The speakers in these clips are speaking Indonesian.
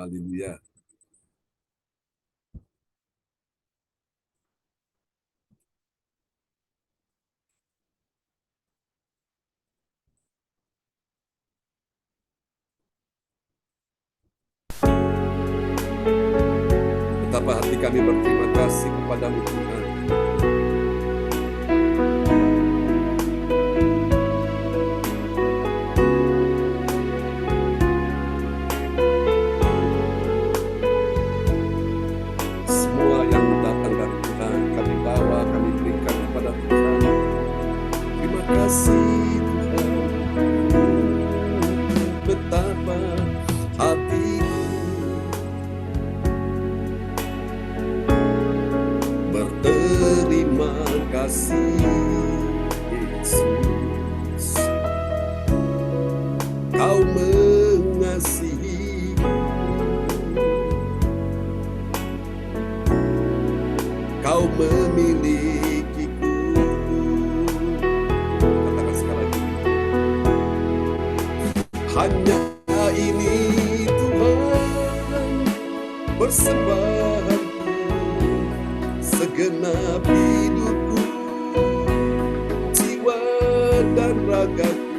Haleluya. Betapa hati kami berterima kasih kepadamu Tuhan. Semua yang datang dari Tuhan, kami bawa, kami berikan kepada Tuhan. Terima kasih Tuhan. Betapa hatiku berterima kasih Yesus. Kau mengasihiku, Kau memilikiku. Katakan sekali lagi. Hanya ini Tuhan persembahanku, segenap hidupku, jiwa dan ragaku.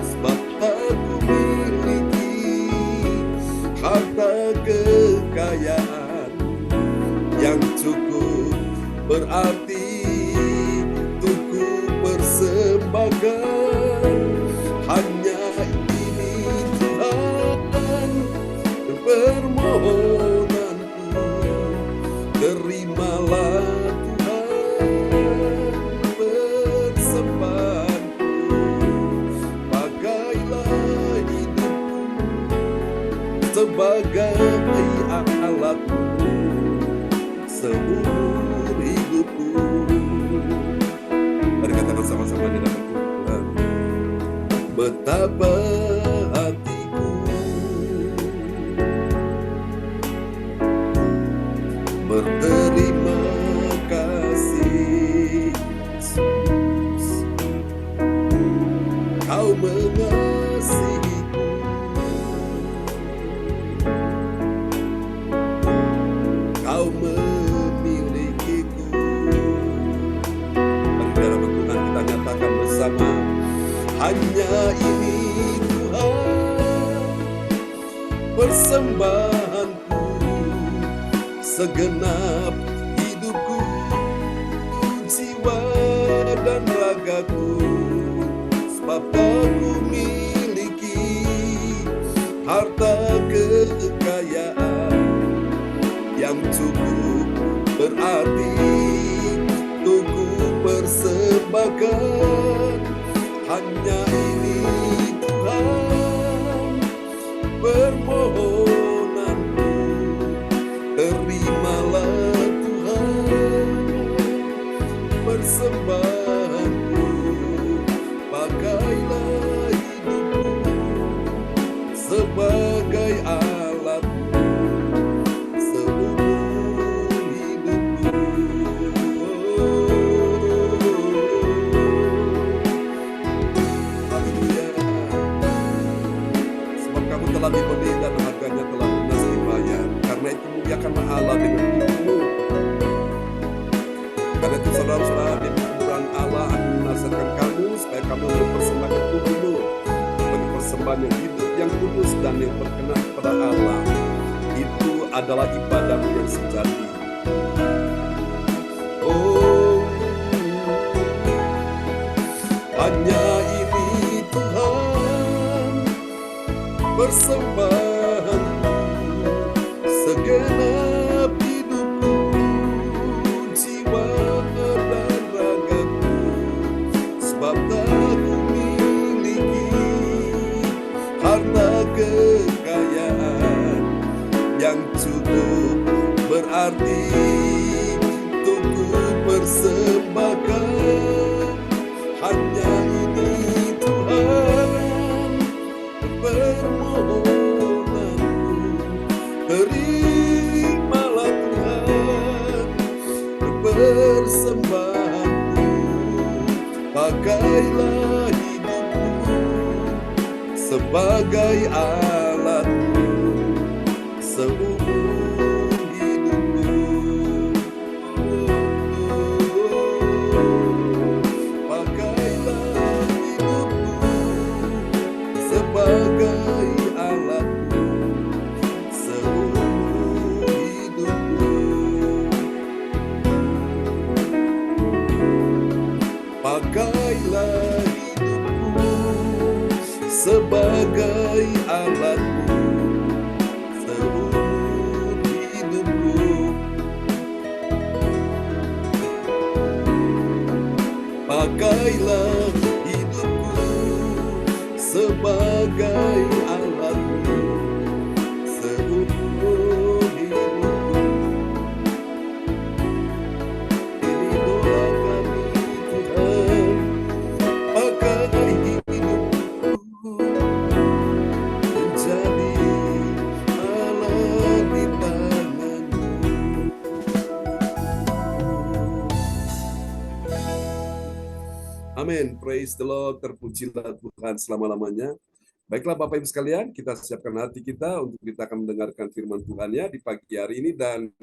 Sebab aku miliki harta kekayaan yang cukup berarti untukku persembahkan. Hanya ini Tuhan permohonanku, terimalah Tuhan persembahanku. Pakailah hidupku sebagai alatmu seumur hidupku. Mari katakan sama-sama di dalam Tuhan. Betapa hatiku berterima kasih Yesus. Kau mengasihiku, Kau memilikiku. Mari dalam Tuhan kita nyatakan bersama. Hanya ini Tuhan persembahanku, segenap hidupku, jiwa dan ragaku. Sebab aku miliki harta kekayaan yang cukup berarti untukku persembahkan. Hanya ini Tuhan permohonanku, terimalah Tuhan persembahanku. Pakailah hidupku sebagai alatmu seumur hidupku. Haleluya. Sebab kamu telah dibeli dan harganya telah lunas dibayar. Karena itu muliakanlah Allah dengan hidupmu. Karena itu saudara-saudara, di kuburan Allah akan menasihatkan kamu supaya kamu mempersembahkan tubuhmu sebagai persembahan yang hidup, yang kudus dan yang berkenan kepada Allah. Itu adalah ibadahmu yang sejati. Oh, hanya ini Tuhan persembahanku, segenap hidupku, jiwa dan ragaku. Sebab aku miliki harta kekayaan yang cukup berarti untukku persembahkan. Hanya ini Tuhan permohonanku, terimalah Tuhan persembahanku. Pakailah hidupku sebagai alatmu Amin. Praise the Lord. Terpujilah Tuhan selama-lamanya. Baiklah Bapak Ibu sekalian, kita siapkan hati kita untuk kita akan mendengarkan firman Tuhan ya di pagi hari ini, dan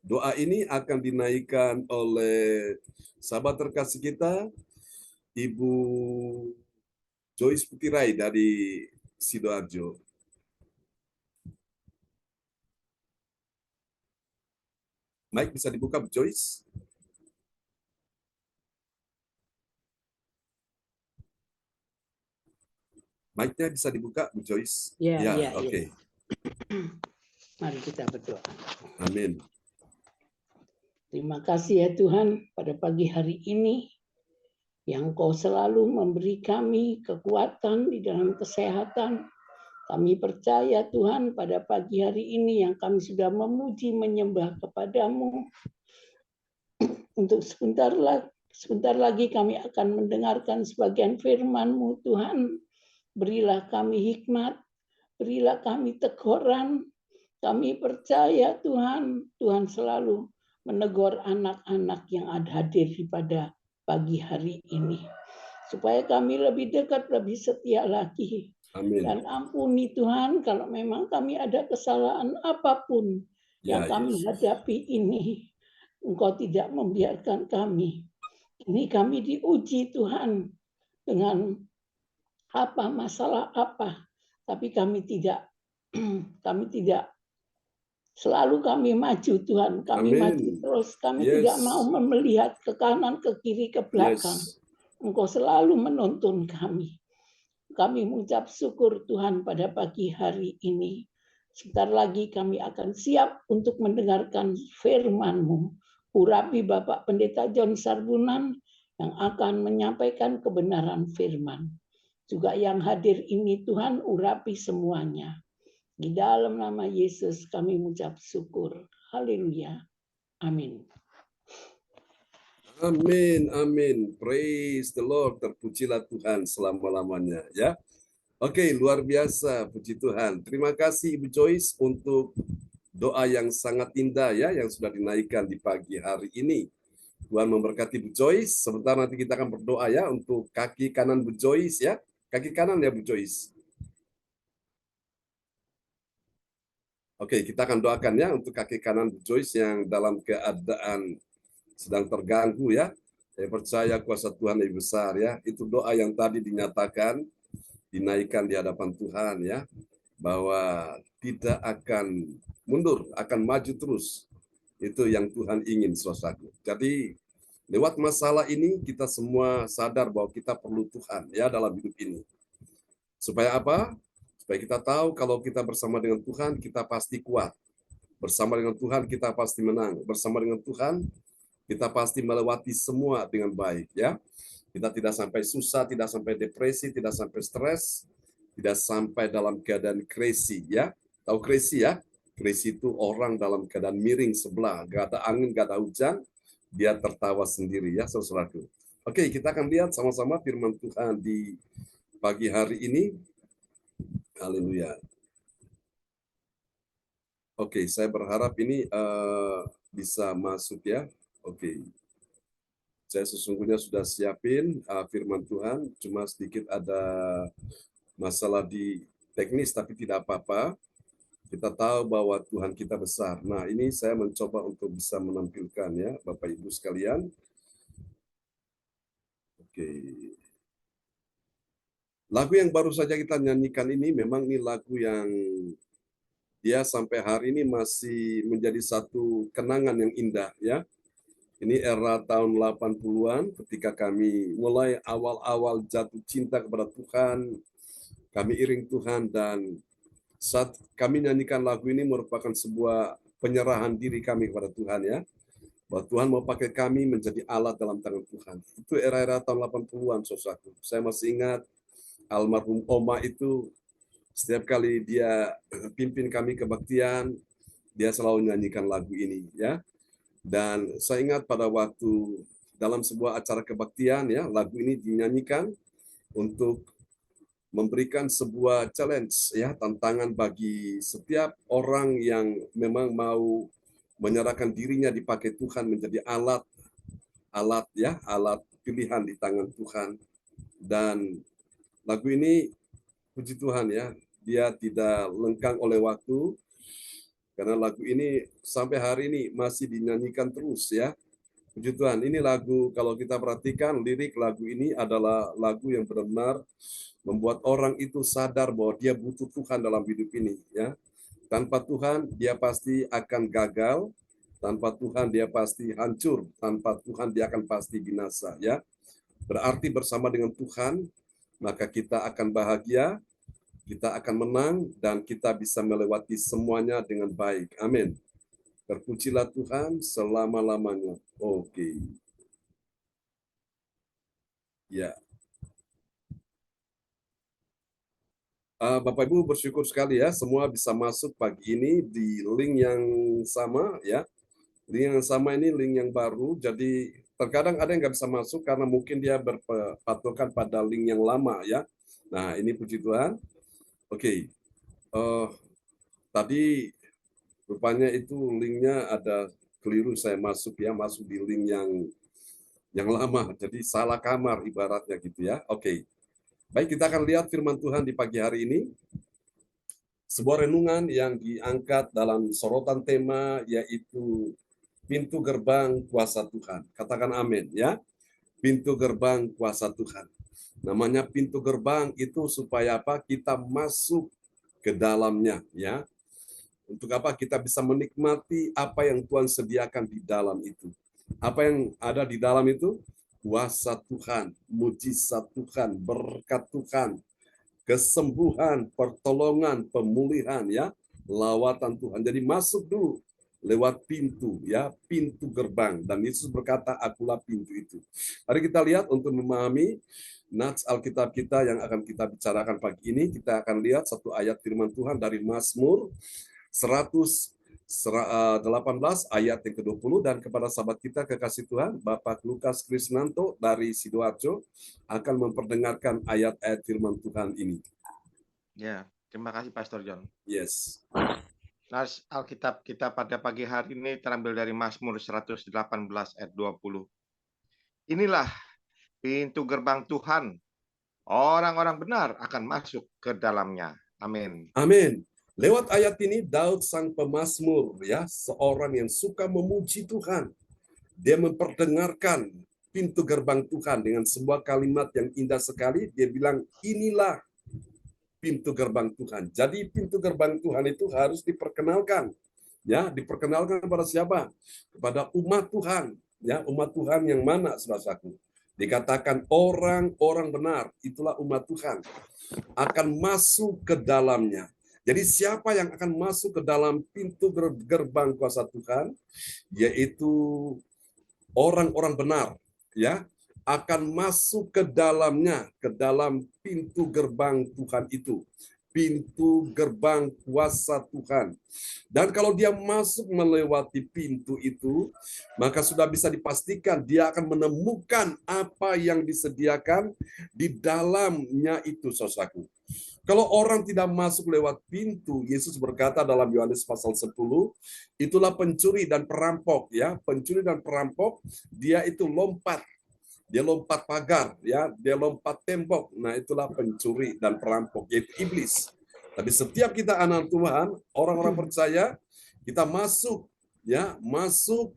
doa ini akan dinaikkan oleh sahabat terkasih kita, Ibu Joyce Putirai dari Sidoarjo. Mike bisa dibuka, Bu Joyce? Mic-nya bisa dibuka, Bu Joyce? Ya, oke. Mari kita berdoa. Amin. Terima kasih ya Tuhan, pada pagi hari ini yang Kau selalu memberi kami kekuatan di dalam kesehatan. Kami percaya Tuhan, pada pagi hari ini yang kami sudah memuji menyembah kepadamu. Untuk sebentar lagi kami akan mendengarkan sebagian firman-Mu Tuhan. Berilah kami hikmat, berilah kami teguran. Kami percaya Tuhan, Tuhan selalu menegur anak-anak yang hadir pada pagi hari ini. Supaya kami lebih dekat, lebih setia lagi. Amin. Dan ampuni Tuhan kalau memang kami ada kesalahan apapun yang kami hadapi ini. Engkau tidak membiarkan kami. Ini kami diuji Tuhan dengan apa masalah apa, tapi kami tidak selalu kami maju Tuhan, kami maju terus, kami tidak mau melihat ke kanan, ke kiri, ke belakang. Engkau selalu menuntun kami. Kami mengucap syukur Tuhan pada pagi hari ini. Sebentar lagi kami akan siap untuk mendengarkan firman-Mu. Urapi Bapak Pendeta John Sarbunan yang akan menyampaikan kebenaran firman. Juga yang hadir ini Tuhan, urapi semuanya. Di dalam nama Yesus kami mengucap syukur. Haleluya. Amin. Amin, amin. Praise the Lord. Terpujilah Tuhan selama-lamanya ya. Oke, luar biasa, puji Tuhan. Terima kasih Ibu Joyce untuk doa yang sangat indah ya yang sudah dinaikkan di pagi hari ini. Tuhan memberkati Bu Joyce. Sebentar nanti kita akan berdoa ya untuk kaki kanan Bu Joyce ya. Kaki kanan ya Bu Joyce. Oke, kita akan doakan ya untuk kaki kanan Bu Joyce yang dalam keadaan sedang terganggu ya. Saya percaya kuasa Tuhan lebih besar ya. Itu doa yang tadi dinyatakan, dinaikkan di hadapan Tuhan ya. Bahwa tidak akan mundur, akan maju terus. Itu yang Tuhan ingin, saudaraku. Jadi lewat masalah ini kita semua sadar bahwa kita perlu Tuhan ya dalam hidup ini. Supaya apa? Supaya kita tahu kalau kita bersama dengan Tuhan, kita pasti kuat. Bersama dengan Tuhan, kita pasti menang. Bersama dengan Tuhan, kita pasti melewati semua dengan baik. Ya, kita tidak sampai susah, tidak sampai depresi, tidak sampai stres, tidak sampai dalam keadaan crazy. Ya, tahu crazy ya? Crazy itu orang dalam keadaan miring sebelah, gak ada angin, gak ada hujan, dia tertawa sendiri ya, saudaraku. Oke, kita akan lihat sama-sama firman Tuhan di pagi hari ini. Haleluya. Oke, saya berharap ini bisa masuk ya. Oke. Saya sesungguhnya sudah siapin firman Tuhan, cuma sedikit ada masalah di teknis, tapi tidak apa-apa. Kita tahu bahwa Tuhan kita besar. Nah, ini saya mencoba untuk bisa menampilkan ya, Bapak Ibu sekalian. Oke. Lagu yang baru saja kita nyanyikan ini memang ini lagu yang dia sampai hari ini masih menjadi satu kenangan yang indah ya. Ini era tahun 80-an ketika kami mulai awal-awal jatuh cinta kepada Tuhan. Kami iring Tuhan dan saat kami nyanyikan lagu ini merupakan sebuah penyerahan diri kami kepada Tuhan ya. Bahwa Tuhan mau pakai kami menjadi alat dalam tangan Tuhan. Itu era-era tahun 80-an, saudaraku. Saya masih ingat almarhum Oma itu setiap kali dia pimpin kami kebaktian, dia selalu nyanyikan lagu ini ya. Dan saya ingat pada waktu dalam sebuah acara kebaktian ya, lagu ini dinyanyikan untuk memberikan sebuah challenge ya, tantangan bagi setiap orang yang memang mau menyerahkan dirinya dipakai Tuhan menjadi alat alat ya, alat pilihan di tangan Tuhan. Dan lagu ini puji Tuhan ya, dia tidak lengkang oleh waktu, karena lagu ini sampai hari ini masih dinyanyikan terus ya. Puji Tuhan, ini lagu kalau kita perhatikan lirik lagu ini adalah lagu yang benar-benar membuat orang itu sadar bahwa dia butuh Tuhan dalam hidup ini ya. Tanpa Tuhan dia pasti akan gagal, tanpa Tuhan dia pasti hancur, tanpa Tuhan dia akan pasti binasa ya. Berarti bersama dengan Tuhan maka kita akan bahagia, kita akan menang, dan kita bisa melewati semuanya dengan baik. Amin. Terpujilah Tuhan selama-lamanya. Oke. Ya. Bapak Ibu bersyukur sekali ya, semua bisa masuk pagi ini di link yang sama ya. Link yang sama ini link yang baru, jadi terkadang ada yang nggak bisa masuk karena mungkin dia berpatokan pada link yang lama ya. Nah ini puji Tuhan. Oke. Tadi rupanya itu linknya ada keliru, saya masuk di link yang lama, jadi salah kamar ibaratnya gitu ya. Oke. Baik, kita akan lihat firman Tuhan di pagi hari ini. Sebuah renungan yang diangkat dalam sorotan tema yaitu pintu gerbang kuasa Tuhan. Katakan amin ya. Pintu gerbang kuasa Tuhan. Namanya pintu gerbang itu supaya apa? Kita masuk ke dalamnya ya. Untuk apa? Kita bisa menikmati apa yang Tuhan sediakan di dalam itu. Apa yang ada di dalam itu? Kuasa Tuhan, mujizat Tuhan, berkat Tuhan, kesembuhan, pertolongan, pemulihan ya, lawatan Tuhan. Jadi masuk dulu lewat pintu ya, pintu gerbang, dan Yesus berkata, akulah pintu itu. Mari kita lihat untuk memahami nats Alkitab kita yang akan kita bicarakan pagi ini. Kita akan lihat satu ayat firman Tuhan dari Mazmur 118 ayat yang ke-20, dan kepada sahabat kita kekasih Tuhan, Bapak Lukas Krisnanto dari Sidoarjo akan memperdengarkan ayat-ayat firman Tuhan ini. Ya, terima kasih Pastor John. Yes. Nas Alkitab kita pada pagi hari ini terambil dari Mazmur 118 ayat 20. Inilah pintu gerbang Tuhan, orang-orang benar akan masuk ke dalamnya. Amin. Amin. Lewat ayat ini Daud sang pemazmur ya, seorang yang suka memuji Tuhan. Dia memperdengarkan pintu gerbang Tuhan dengan sebuah kalimat yang indah sekali. Dia bilang, inilah pintu gerbang Tuhan. Jadi pintu gerbang Tuhan itu harus diperkenalkan. Ya, diperkenalkan kepada siapa? Kepada umat Tuhan. Ya, umat Tuhan yang mana, saudaraku? Dikatakan orang-orang benar, itulah umat Tuhan, akan masuk ke dalamnya. Jadi siapa yang akan masuk ke dalam pintu gerbang kuasa Tuhan? Yaitu orang-orang benar, ya, akan masuk ke dalamnya, ke dalam pintu gerbang Tuhan itu. Pintu gerbang kuasa Tuhan. Dan kalau dia masuk melewati pintu itu, maka sudah bisa dipastikan dia akan menemukan apa yang disediakan di dalamnya itu, saudaraku. Kalau orang tidak masuk lewat pintu, Yesus berkata dalam Yohanes pasal 10, itulah pencuri dan perampok ya. Pencuri dan perampok, dia itu lompat. Dia lompat pagar ya, dia lompat tembok. Nah, itulah pencuri dan perampok, yaitu iblis. Tapi setiap kita anak Tuhan, orang-orang percaya, kita masuk ya, masuk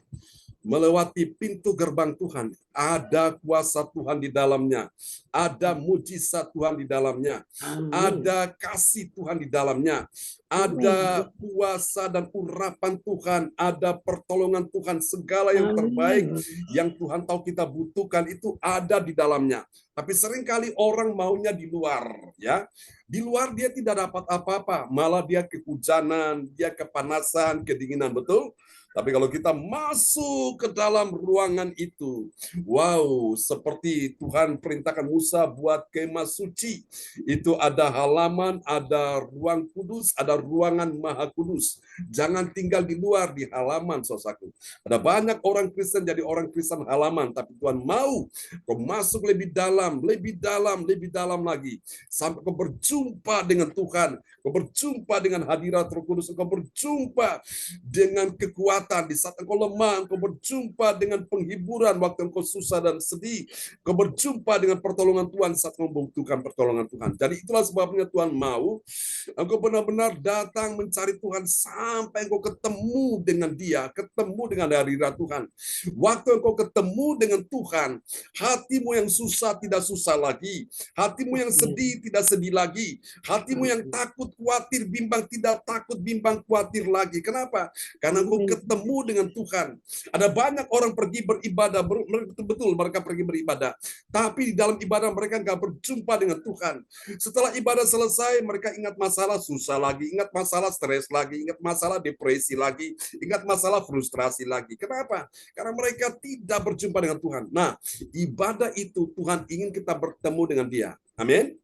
melewati pintu gerbang Tuhan. Ada kuasa Tuhan di dalamnya. Ada mujizat Tuhan di dalamnya. Amin. Ada kasih Tuhan di dalamnya. Ada kuasa dan urapan Tuhan. Ada pertolongan Tuhan. Segala yang terbaik yang Tuhan tahu kita butuhkan itu ada di dalamnya. Tapi seringkali orang maunya di luar. Ya, di luar dia tidak dapat apa-apa. Malah dia kehujanan, dia kepanasan, kedinginan. Betul? Tapi kalau kita masuk ke dalam ruangan itu, Wow, seperti Tuhan perintahkan Musa buat kemah suci. Itu ada halaman, ada ruang kudus, ada ruangan maha kudus. Jangan tinggal di luar, di halaman, saudaraku. Ada banyak orang Kristen jadi orang Kristen halaman, tapi Tuhan mau kau masuk lebih dalam, lebih dalam, lebih dalam lagi. Sampai kau berjumpa dengan Tuhan, kau berjumpa dengan hadirat Roh Kudus, kau berjumpa dengan kekuatan di saat engkau lemah, engkau berjumpa dengan penghiburan waktu engkau susah dan sedih, engkau berjumpa dengan pertolongan Tuhan saat engkau membutuhkan pertolongan Tuhan. Jadi itulah sebabnya Tuhan mau engkau benar-benar datang mencari Tuhan sampai engkau ketemu dengan Dia, ketemu dengan hadirat Tuhan. Waktu engkau ketemu dengan Tuhan, hatimu yang susah tidak susah lagi, hatimu yang sedih tidak sedih lagi, hatimu yang takut, khawatir, bimbang tidak takut, bimbang, khawatir lagi. Kenapa? Karena engkau ketemu dengan Tuhan. Ada banyak orang pergi beribadah, betul-betul mereka pergi beribadah, tapi di dalam ibadah mereka nggak berjumpa dengan Tuhan. Setelah ibadah selesai, mereka ingat masalah susah lagi, ingat masalah stres lagi, ingat masalah depresi lagi, ingat masalah frustrasi lagi. Kenapa? Karena mereka tidak berjumpa dengan Tuhan. Nah, ibadah itu Tuhan ingin kita bertemu dengan Dia. Amin.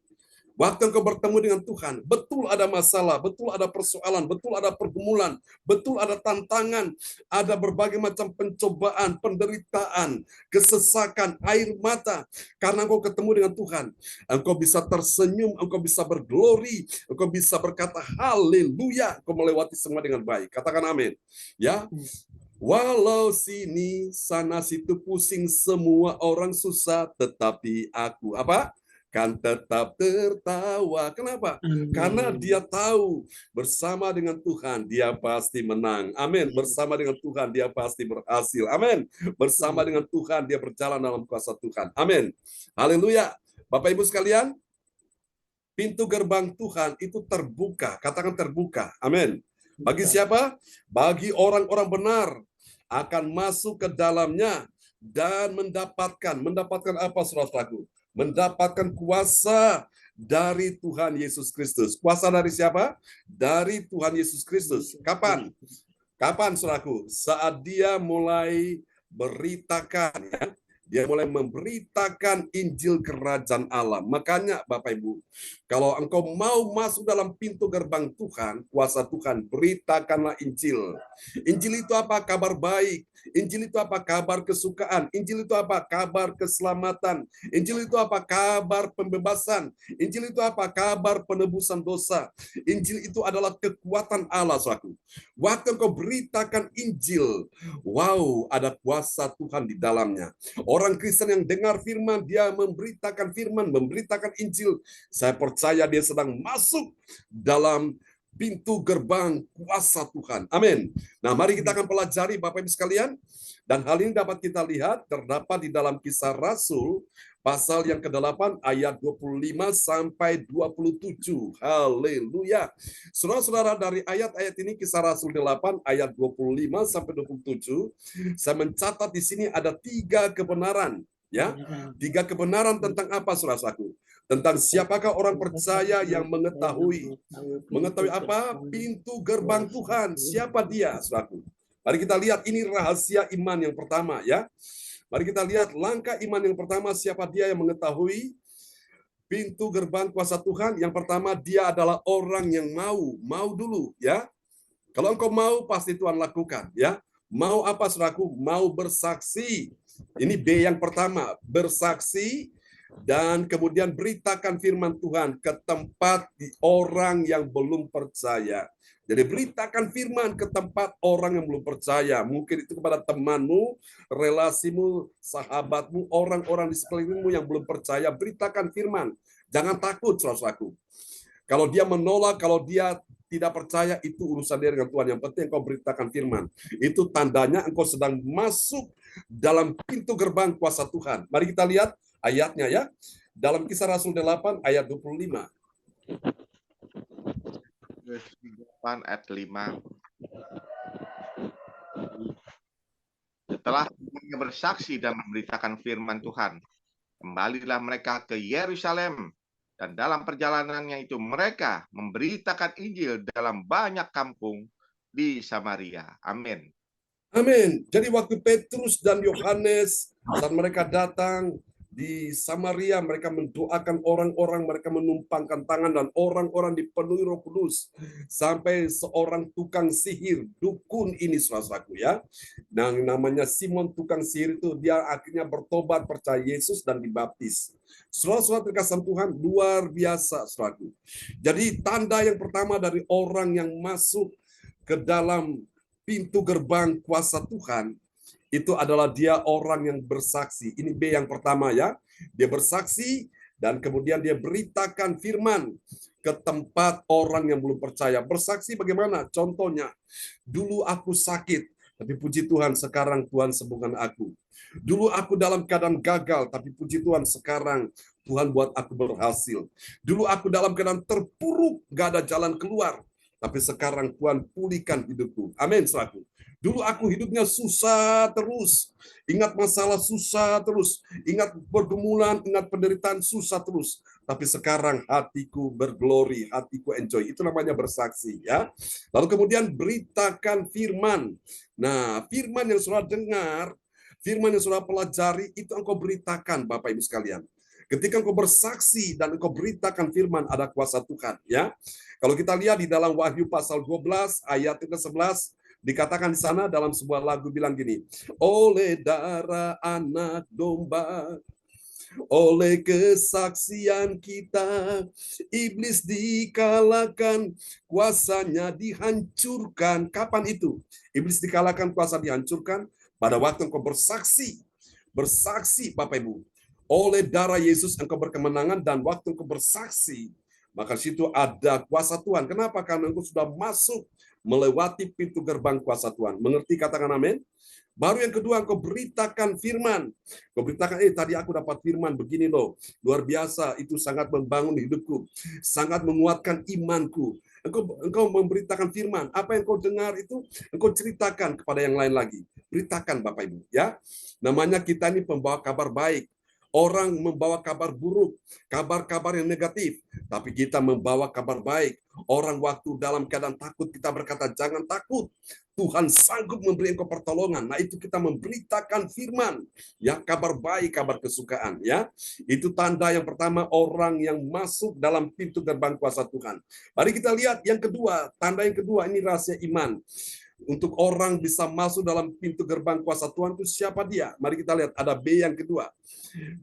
Waktu engkau bertemu dengan Tuhan, betul ada masalah, betul ada persoalan, betul ada pergumulan, betul ada tantangan, ada berbagai macam pencobaan, penderitaan, kesesakan, air mata. Karena engkau ketemu dengan Tuhan, engkau bisa tersenyum, engkau bisa berglori, engkau bisa berkata haleluya, engkau melewati semua dengan baik. Katakan amin. Ya. Walau sini sana situ pusing semua orang susah, tetapi aku apa? Kan tetap tertawa. Kenapa? Karena dia tahu bersama dengan Tuhan dia pasti menang. Amin. Bersama dengan Tuhan dia pasti berhasil. Amin. Bersama dengan Tuhan dia berjalan dalam kuasa Tuhan. Amin. Haleluya. Bapak Ibu sekalian, pintu gerbang Tuhan itu terbuka. Katakan terbuka. Amin. Bagi siapa? Bagi orang-orang benar akan masuk ke dalamnya dan mendapatkan apa, saudaraku? Mendapatkan kuasa dari Tuhan Yesus Kristus. Kuasa dari siapa? Dari Tuhan Yesus Kristus. Kapan? Kapan, saudaraku? Saat dia mulai beritakan, ya. Dia mulai memberitakan Injil Kerajaan Allah. Makanya Bapak Ibu, kalau engkau mau masuk dalam pintu gerbang Tuhan, kuasa Tuhan, beritakanlah Injil. Injil itu apa? Kabar baik. Injil itu apa? Kabar kesukaan. Injil itu apa? Kabar keselamatan. Injil itu apa? Kabar pembebasan. Injil itu apa? Kabar penebusan dosa. Injil itu adalah kekuatan Allah, saudaraku. Waktu engkau beritakan Injil, wow, ada kuasa Tuhan di dalamnya. Orang Kristen yang dengar firman, dia memberitakan firman, memberitakan Injil. Saya percaya dia sedang masuk dalam pintu gerbang kuasa Tuhan. Amin. Nah, mari kita akan pelajari Bapak Ibu sekalian. Dan hal ini dapat kita lihat terdapat di dalam Kisah Rasul pasal yang ke-8 ayat 25 sampai 27. Haleluya. Saudara-saudara, dari ayat-ayat ini Kisah Rasul 8 ayat 25 sampai 27, saya mencatat di sini ada 3 kebenaran, ya. 3 kebenaran tentang apa, saudaraku? Tentang siapakah orang percaya yang mengetahui apa? Pintu gerbang Tuhan. Siapa dia, saudaraku? Mari kita lihat, ini rahasia iman yang pertama, ya. Mari kita lihat langkah iman yang pertama, siapa dia yang mengetahui pintu gerbang kuasa Tuhan. Yang pertama, dia adalah orang yang mau dulu, ya. Kalau engkau mau, pasti Tuhan lakukan, ya. Mau apa, saudaraku? Mau bersaksi. Ini B yang pertama, bersaksi dan kemudian beritakan firman Tuhan ke tempat orang yang belum percaya. Jadi beritakan firman ke tempat orang yang belum percaya. Mungkin itu kepada temanmu, relasimu, sahabatmu, orang-orang di sekelilingmu yang belum percaya. Beritakan firman. Jangan takut, saudaraku. Kalau dia menolak, kalau dia tidak percaya, itu urusan dia dengan Tuhan. Yang penting engkau beritakan firman. Itu tandanya engkau sedang masuk dalam pintu gerbang kuasa Tuhan. Mari kita lihat ayatnya, ya. Dalam Kisah Rasul 8 ayat 25. 8 ayat 5. Setelah mereka bersaksi dan memberitakan firman Tuhan, kembalilah mereka ke Yerusalem, dan dalam perjalanannya itu mereka memberitakan Injil dalam banyak kampung di Samaria. Amin. Amin. Jadi waktu Petrus dan Yohanes saat mereka datang di Samaria, mereka mendoakan orang-orang, mereka menumpangkan tangan dan orang-orang dipenuhi Roh Kudus sampai seorang tukang sihir, dukun ini saudaraku ya. Yang namanya Simon tukang sihir itu dia akhirnya bertobat percaya Yesus dan dibaptis. Saudara-saudara terkasih Tuhan luar biasa saudaraku. Jadi tanda yang pertama dari orang yang masuk ke dalam pintu gerbang kuasa Tuhan itu adalah dia orang yang bersaksi. Ini B yang pertama ya. Dia bersaksi dan kemudian dia beritakan firman ke tempat orang yang belum percaya. Bersaksi bagaimana? Contohnya, dulu aku sakit, tapi puji Tuhan sekarang Tuhan sembuhkan aku. Dulu aku dalam keadaan gagal, tapi puji Tuhan sekarang Tuhan buat aku berhasil. Dulu aku dalam keadaan terpuruk, gak ada jalan keluar. Tapi sekarang Tuhan pulihkan hidupku. Amin, saudaraku. Dulu aku hidupnya susah terus. Ingat masalah susah terus. Ingat pergumulan, ingat penderitaan susah terus. Tapi sekarang hatiku berglori, hatiku enjoy. Itu namanya bersaksi ya. Lalu kemudian beritakan firman. Nah, firman yang saudara dengar, firman yang saudara pelajari, itu engkau beritakan Bapak Ibu sekalian. Ketika engkau bersaksi dan engkau beritakan firman, ada kuasa Tuhan ya. Kalau kita lihat di dalam Wahyu pasal 12 ayat ke-11 dikatakan di sana dalam sebuah lagu bilang gini, oleh darah anak domba, oleh kesaksian kita, iblis dikalahkan, kuasanya dihancurkan. Kapan itu? Iblis dikalahkan, kuasa dihancurkan pada waktu engkau bersaksi. Bersaksi Bapak Ibu. Oleh darah Yesus engkau berkemenangan dan waktu engkau bersaksi, maka situ ada kuasa Tuhan. Kenapa? Karena engkau sudah masuk melewati pintu gerbang kuasa Tuhan. Mengerti? Katakan amin. Baru yang kedua, engkau beritakan firman. Engkau beritakan, tadi aku dapat firman begini loh. Luar biasa, itu sangat membangun hidupku. Sangat menguatkan imanku. Engkau memberitakan firman. Apa yang engkau dengar itu, engkau ceritakan kepada yang lain lagi. Beritakan Bapak Ibu. Ya, namanya kita ini pembawa kabar baik. Orang membawa kabar buruk, kabar-kabar yang negatif. Tapi kita membawa kabar baik. Orang waktu dalam keadaan takut, kita berkata, jangan takut. Tuhan sanggup memberi engkau pertolongan. Nah, itu kita memberitakan firman. Ya, kabar baik, kabar kesukaan. Ya, itu tanda yang pertama orang yang masuk dalam pintu gerbang kuasa Tuhan. Mari kita lihat yang kedua. Tanda yang kedua, ini rahasia iman. Untuk orang bisa masuk dalam pintu gerbang kuasa Tuhan itu siapa dia? Mari kita lihat, ada B yang kedua.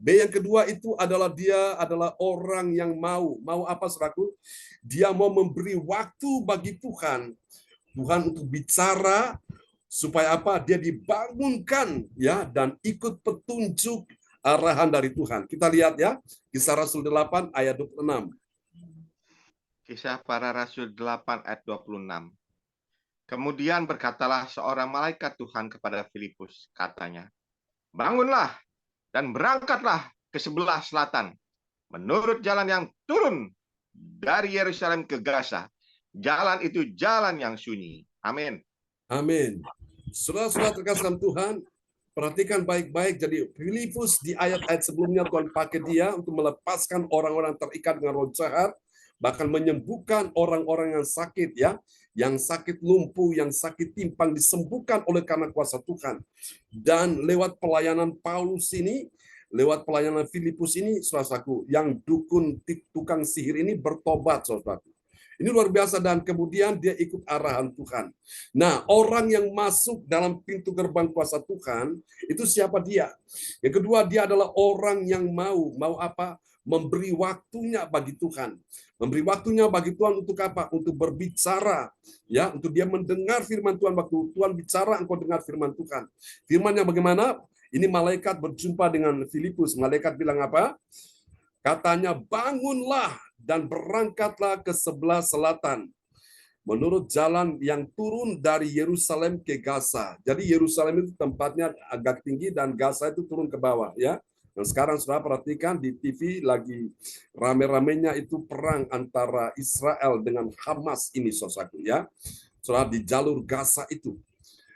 B yang kedua itu adalah dia adalah orang yang mau apa saudaraku? Dia mau memberi waktu bagi Tuhan untuk bicara supaya apa? Dia dibangunkan ya dan ikut petunjuk arahan dari Tuhan. Kita lihat ya, Kisah Rasul 8 ayat 26. Kisah para Rasul 8 ayat 26. Kemudian berkatalah seorang malaikat Tuhan kepada Filipus, katanya, bangunlah dan berangkatlah ke sebelah selatan, menurut jalan yang turun dari Yerusalem ke Gaza. Jalan itu jalan yang sunyi. Amin. Amin. Saudara-saudara terkasih dalam Tuhan, perhatikan baik-baik. Jadi Filipus di ayat-ayat sebelumnya Tuhan pakai dia untuk melepaskan orang-orang terikat dengan roh jahat, bahkan menyembuhkan orang-orang yang sakit ya. Yang sakit lumpuh, yang sakit timpang disembuhkan oleh karena kuasa Tuhan. Dan lewat pelayanan Paulus ini, lewat pelayanan Filipus ini, saudaraku, yang dukun tukang sihir ini bertobat, saudaraku. Ini luar biasa dan kemudian dia ikut arahan Tuhan. Nah, orang yang masuk dalam pintu gerbang kuasa Tuhan, itu siapa dia? Yang kedua, dia adalah orang yang mau apa? Memberi waktunya bagi Tuhan. Memberi waktunya bagi Tuhan untuk apa? Untuk berbicara, ya, untuk dia mendengar firman Tuhan. Waktu Tuhan bicara, engkau dengar firman Tuhan. Firman-Nya bagaimana? Ini malaikat berjumpa dengan Filipus. Malaikat bilang apa? Katanya, bangunlah dan berangkatlah ke sebelah selatan, menurut jalan yang turun dari Yerusalem ke Gaza. Jadi Yerusalem itu tempatnya agak tinggi dan Gaza itu turun ke bawah, ya. Dan sekarang saudara perhatikan di TV lagi rame-ramenya itu perang antara Israel dengan Hamas ini, saudaraku ya. Saudara di jalur Gaza itu.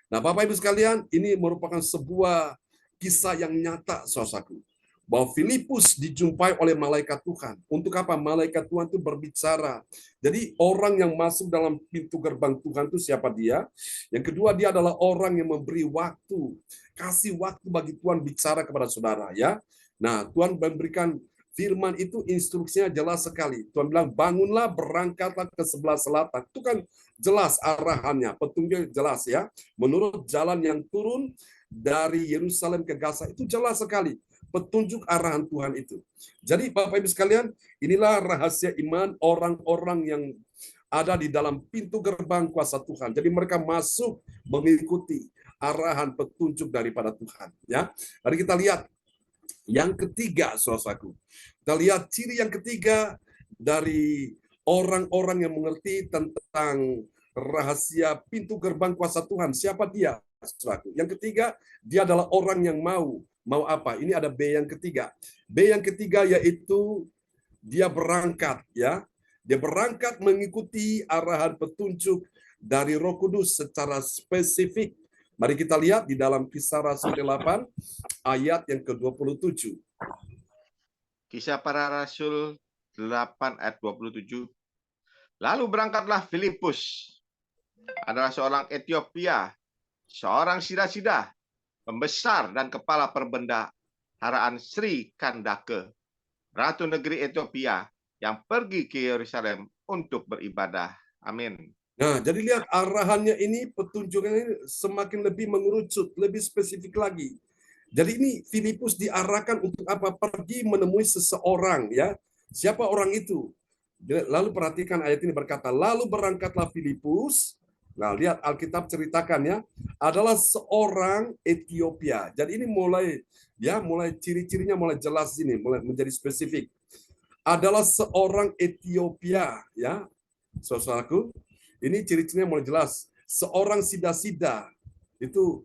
Nah, Bapak Ibu sekalian, ini merupakan sebuah kisah yang nyata, saudaraku. bahwa Filipus dijumpai oleh malaikat Tuhan. Untuk apa? Malaikat Tuhan itu berbicara. Jadi orang yang masuk dalam pintu gerbang Tuhan itu siapa dia? Yang kedua, dia adalah orang yang memberi waktu. Kasih waktu bagi Tuhan bicara kepada saudara, ya. Nah, Tuhan memberikan firman itu, instruksinya jelas sekali. Tuhan bilang, bangunlah, berangkatlah ke sebelah selatan. Itu kan jelas arahannya, petunjuknya jelas, ya. Menurut jalan yang turun dari Yerusalem ke Gaza, itu jelas sekali petunjuk arahan Tuhan itu. Jadi Bapak Ibu sekalian, inilah rahasia iman orang-orang yang ada di dalam pintu gerbang kuasa Tuhan. Jadi mereka masuk mengikuti arahan petunjuk daripada Tuhan, ya. Mari kita lihat yang ketiga, saudaraku. Kita lihat ciri yang ketiga dari orang-orang yang mengerti tentang rahasia pintu gerbang kuasa Tuhan. Siapa dia, saudaraku? Yang ketiga, dia adalah orang yang mau apa? Ini ada B yang ketiga. B yang ketiga yaitu dia berangkat, ya. Dia berangkat mengikuti arahan petunjuk dari Roh Kudus secara spesifik. Mari kita lihat di dalam Kisah Rasul 8 ayat yang ke-27. Kisah Para Rasul 8 ayat 27. Lalu berangkatlah Filipus, adalah seorang Etiopia, seorang sida-sida, pembesar dan kepala perbendaharaan Sri Kandake, ratu negeri Ethiopia, yang pergi ke Yerusalem untuk beribadah. Amin. Nah, jadi lihat arahannya ini, petunjuknya ini semakin lebih mengerucut, lebih spesifik lagi. Jadi ini Filipus diarahkan untuk apa? Pergi menemui seseorang, ya. Siapa orang itu? Lalu perhatikan ayat ini berkata, lalu berangkatlah Filipus. Nah, lihat Alkitab ceritakan, ya, adalah seorang Ethiopia. Jadi ini mulai ciri-cirinya mulai jelas ini, mulai menjadi spesifik. Adalah seorang Ethiopia, ya. Saudaraku, ini ciri-cirinya mulai jelas. Seorang sida-sida, itu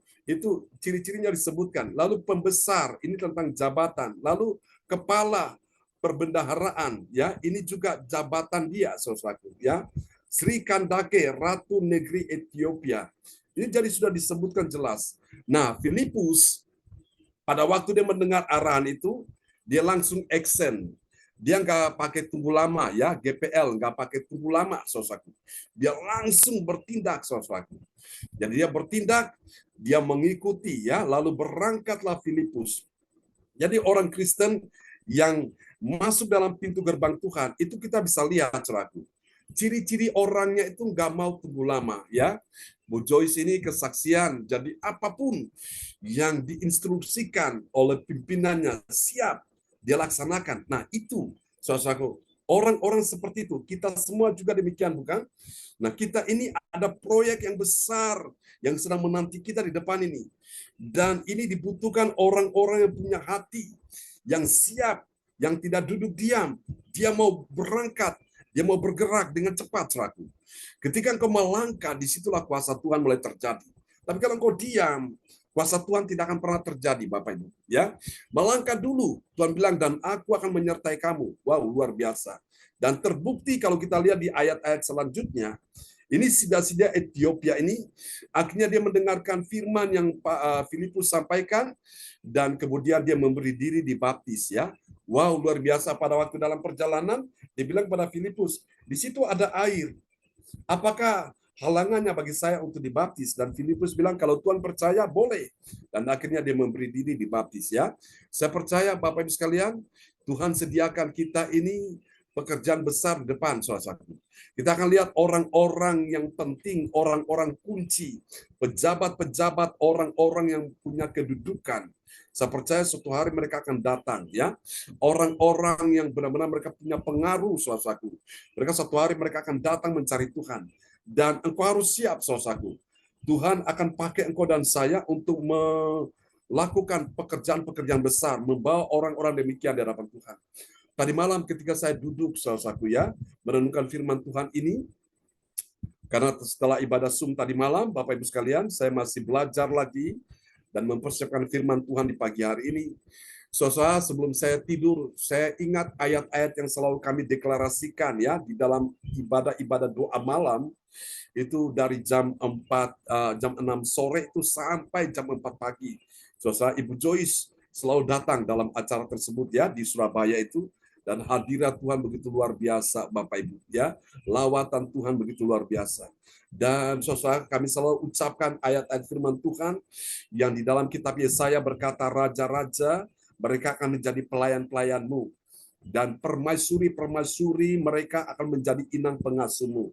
ciri-cirinya disebutkan. Lalu pembesar, ini tentang jabatan. Lalu kepala perbendaharaan, ya, ini juga jabatan dia, saudaraku, ya. Sri Kandake, ratu negeri Ethiopia. Ini jadi sudah disebutkan jelas. Nah, Filipus pada waktu dia mendengar arahan itu, dia langsung action. Dia nggak pakai tunggu lama, ya, GPL, nggak pakai tunggu lama, saudaraku. Dia langsung bertindak, saudaraku. Jadi dia bertindak, dia mengikuti, ya, lalu berangkatlah Filipus. Jadi orang Kristen yang masuk dalam pintu gerbang Tuhan, itu kita bisa lihat, saudaraku. Ciri-ciri orangnya itu nggak mau tunggu lama, ya. Bu Joyce ini kesaksian, jadi apapun yang diinstruksikan oleh pimpinannya siap dia laksanakan. Nah, itu, saudaraku, orang-orang seperti itu, kita semua juga demikian, bukan? Nah, kita ini ada proyek yang besar yang sedang menanti kita di depan ini. Dan ini dibutuhkan orang-orang yang punya hati, yang siap, yang tidak duduk diam. Dia mau berangkat, dia mau bergerak dengan cepat, saudaraku. Ketika engkau melangkah, disitulah kuasa Tuhan mulai terjadi. Tapi kalau engkau diam, kuasa Tuhan tidak akan pernah terjadi, Bapak Ibu. Ya, melangkah dulu. Tuhan bilang, dan aku akan menyertai kamu. Wow, luar biasa. Dan terbukti kalau kita lihat di ayat-ayat selanjutnya, ini sida-sida Ethiopia ini, akhirnya dia mendengarkan firman yang Pak Filipus sampaikan, dan kemudian dia memberi diri dibaptis, ya. Wow, luar biasa. Pada waktu dalam perjalanan, dia bilang pada Filipus, di situ ada air. Apakah halangannya bagi saya untuk dibaptis? Dan Filipus bilang, kalau Tuhan percaya, boleh. Dan akhirnya dia memberi diri dibaptis, ya. Saya percaya, Bapak Ibu sekalian, Tuhan sediakan kita ini pekerjaan besar di depan, saudaraku. Kita akan lihat orang-orang yang penting, orang-orang kunci, pejabat-pejabat, orang-orang yang punya kedudukan. Saya percaya suatu hari mereka akan datang, ya. Orang-orang yang benar-benar mereka punya pengaruh, saudaraku. Mereka suatu hari mereka akan datang mencari Tuhan. Dan engkau harus siap, saudaraku. Tuhan akan pakai engkau dan saya untuk melakukan pekerjaan-pekerjaan besar, membawa orang-orang demikian di hadapan Tuhan. Tadi malam ketika saya duduk, saudaraku, ya, merenungkan firman Tuhan ini, karena setelah ibadah Zoom tadi malam, Bapak Ibu sekalian, saya masih belajar lagi dan mempersiapkan firman Tuhan di pagi hari ini. Saudara, sebelum saya tidur, saya ingat ayat-ayat yang selalu kami deklarasikan, ya, di dalam ibadah-ibadah doa malam, itu dari jam 6 sore itu sampai jam 4 pagi. Saudara, Ibu Joyce selalu datang dalam acara tersebut ya di Surabaya itu, dan hadirat Tuhan begitu luar biasa Bapak Ibu ya. Lawatan Tuhan begitu luar biasa. Dan saudara, kami selalu ucapkan ayat-ayat firman Tuhan yang di dalam kitab Yesaya berkata, raja-raja mereka akan menjadi pelayan-pelayanmu, dan permaisuri-permaisuri mereka akan menjadi inang pengasuhmu.